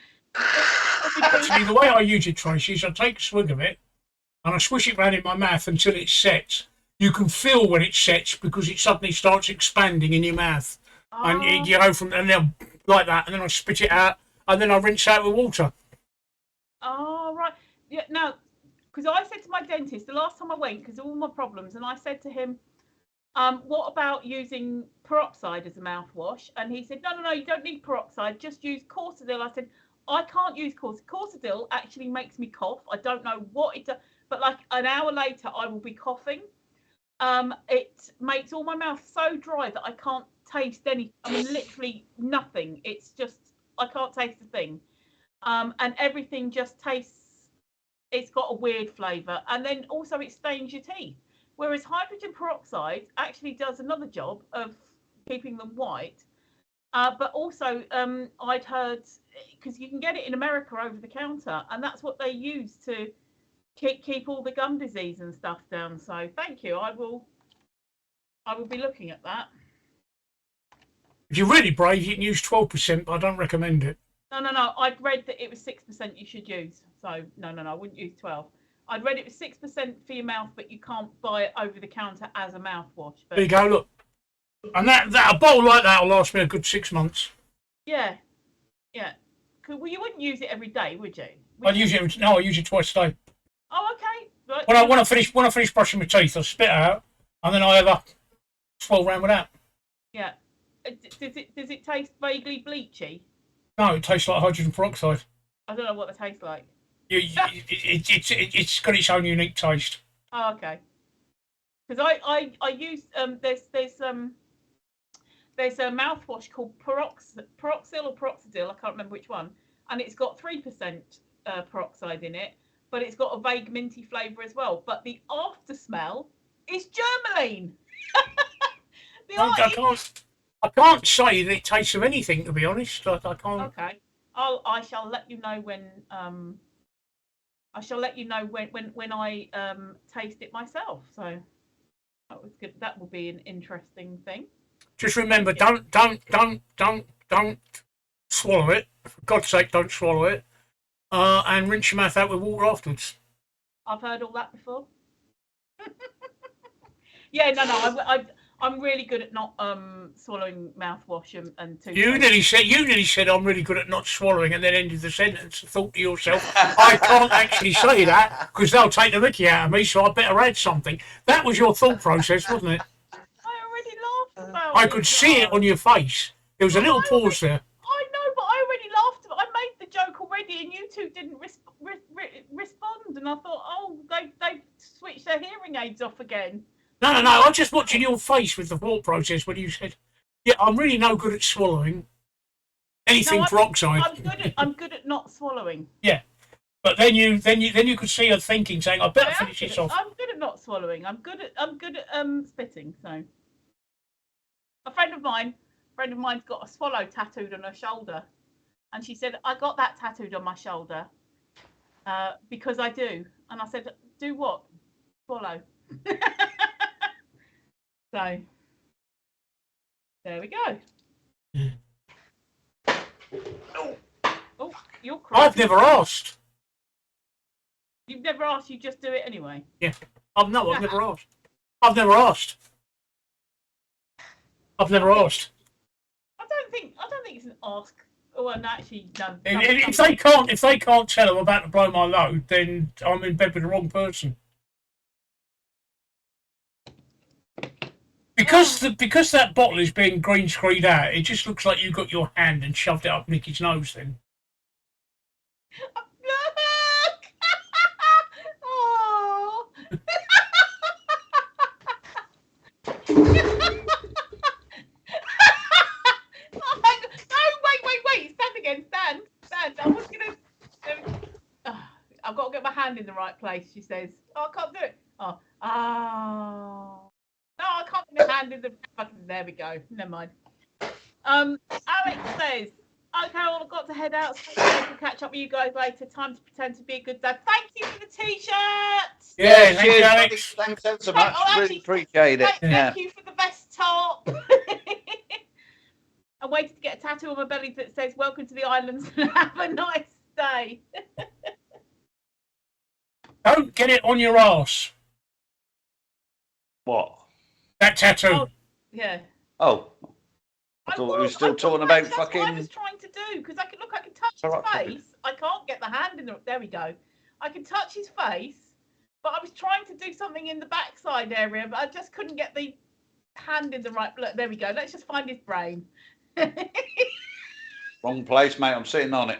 Actually, the way I use it, Tracy, is I take a swig of it and I swish it round in my mouth until it sets. You can feel when it sets because it suddenly starts expanding in your mouth, and you go from and then like that, and then I spit it out, and then I rinse out with water. Oh right, yeah. Now, because I said to my dentist the last time I went, because of all my problems, and I said to him, what about using peroxide as a mouthwash? And he said, no, you don't need peroxide, just use Cortadil. I said, I can't use Cortadil. Actually makes me cough. I don't know what it does, but like an hour later, I will be coughing. It makes all my mouth so dry that I can't taste any. I mean, literally nothing. It's just can't taste a thing. And everything just tastes, it's got a weird flavour, and then also it stains your teeth. Whereas hydrogen peroxide actually does another job of keeping them white. But also, I'd heard, because you can get it in America over the counter, and that's what they use to keep all the gum disease and stuff down. So thank you. I will be looking at that. If you're really brave, you can use 12%, but I don't recommend it. No. I'd read that it was 6% you should use. So no, I wouldn't use 12. I'd read it was 6% for your mouth, but you can't buy it over the counter as a mouthwash. But There you go, look. And that a bowl like that will last me a good 6 months. yeah. Well, you wouldn't use it every day, would you? I use it twice a day. Oh, okay. Right. When I finish brushing my teeth, I spit it out, and then I have a swirl round with that. Yeah. Does it taste vaguely bleachy? No, it tastes like hydrogen peroxide. I don't know what it tastes like. It's got its own unique taste. Oh, okay. Because I use there's a mouthwash called Peroxyl or Peroxidil, I can't remember which one, and it's got 3% peroxide in it, but it's got a vague minty flavour as well. But the after smell is germaline. I can't say that it tastes of anything, to be honest. I can't. Okay. I shall let you know when when I taste it myself. So that was good. That will be an interesting thing. Just remember, don't swallow it. For God's sake, don't swallow it. And rinse your mouth out with water afterwards. I've heard all that before. Yeah, no. I'm really good at not swallowing mouthwash and toothpaste. You nearly said I'm really good at not swallowing, and then ended the sentence and thought to yourself, I can't actually say that because they'll take the mickey out of me, so I better add something. That was your thought process, wasn't it? I already laughed about I could see it on your face. There was a little pause there. I know, but I already laughed. I made the joke already, and you two didn't respond. And I thought, oh, they've switched their hearing aids off again. No. I'm just watching your face with the thought process when you said, "Yeah, I'm really no good at swallowing anything peroxide." I'm good at not swallowing. Yeah, but then you could see her thinking, saying, "I better finish this off." I'm good at not swallowing. I'm good at spitting. So, a friend of mine's got a swallow tattooed on her shoulder, and she said, "I got that tattooed on my shoulder because I do." And I said, "Do what? Swallow." So there we go. Oh, you're crazy. I've never asked. You've never asked. You just do it anyway. Yeah. I've never asked. I've never asked. I don't think it's an ask. Oh, and actually, no. If they can't tell I'm about to blow my load, then I'm in bed with the wrong person. Because that bottle is being green screened out, it just looks like you got your hand and shoved it up Nicky's nose then. Oh. Wait. Stand again. Stand. I was going to... I've got to get my hand in the right place, she says. Oh, I can't do it. Oh. No, I can't get my hand in the fucking... There we go. Never mind. Alex says, okay, well, I've got to head out. So I'll catch up with you guys later. Time to pretend to be a good dad. Thank you for the t-shirts. Yeah, thank cheers, you, Alex. Thanks ever so much. Oh, Really appreciate it. Thank you for the best top. I waited to get a tattoo on my belly that says, "Welcome to the islands and have a nice day." Don't get it on your arse. What? That tattoo. Oh, yeah. Oh. I thought we were still talking about that's fucking... what I was trying to do, because I can touch his face. I can't get the hand in the... There we go. I can touch his face, but I was trying to do something in the backside area, but I just couldn't get the hand in the right... There we go. Let's just find his brain. Wrong place, mate. I'm sitting on it.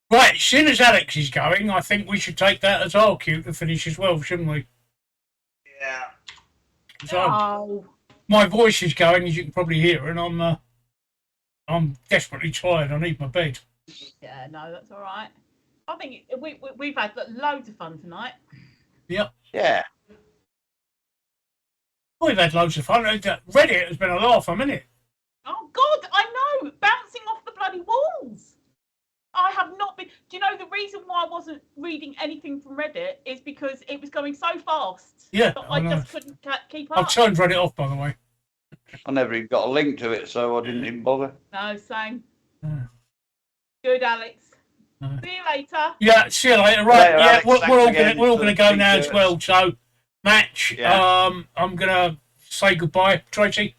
Right, as soon as Alex is going, I think we should take that as our cue to finish as well, shouldn't we? Yeah. So, Oh. my voice is going, as you can probably hear, and I'm I'm desperately tired. I need my bed. Yeah, no, that's all right. I think we've had loads of fun tonight. Yep. Yeah. We've had loads of fun. Reddit has been a laugh, hasn't it? Oh God, I know, bouncing off the bloody walls. I have not been. Do you know the reason why I wasn't reading anything from Reddit is because it was going so fast. Yeah, that I I know. just couldn't keep up. I've turned Reddit off, by the way. I never even got a link to it, so I didn't even bother. No, same. Yeah. Good, Alex. No. See you later. Yeah, see you later. Right, Later, yeah, Alex. we're all Thanks gonna again go for now being as here. well. So, Match. Yeah. I'm gonna say goodbye, Tracy.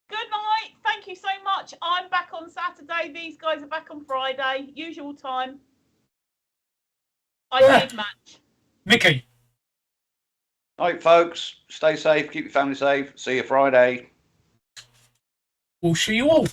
Good night. Thank you so much. I'm back on Saturday. These guys are back on Friday. Usual time. I did Match. Mickey. All right, folks. Stay safe. Keep your family safe. See you Friday. We'll see you all.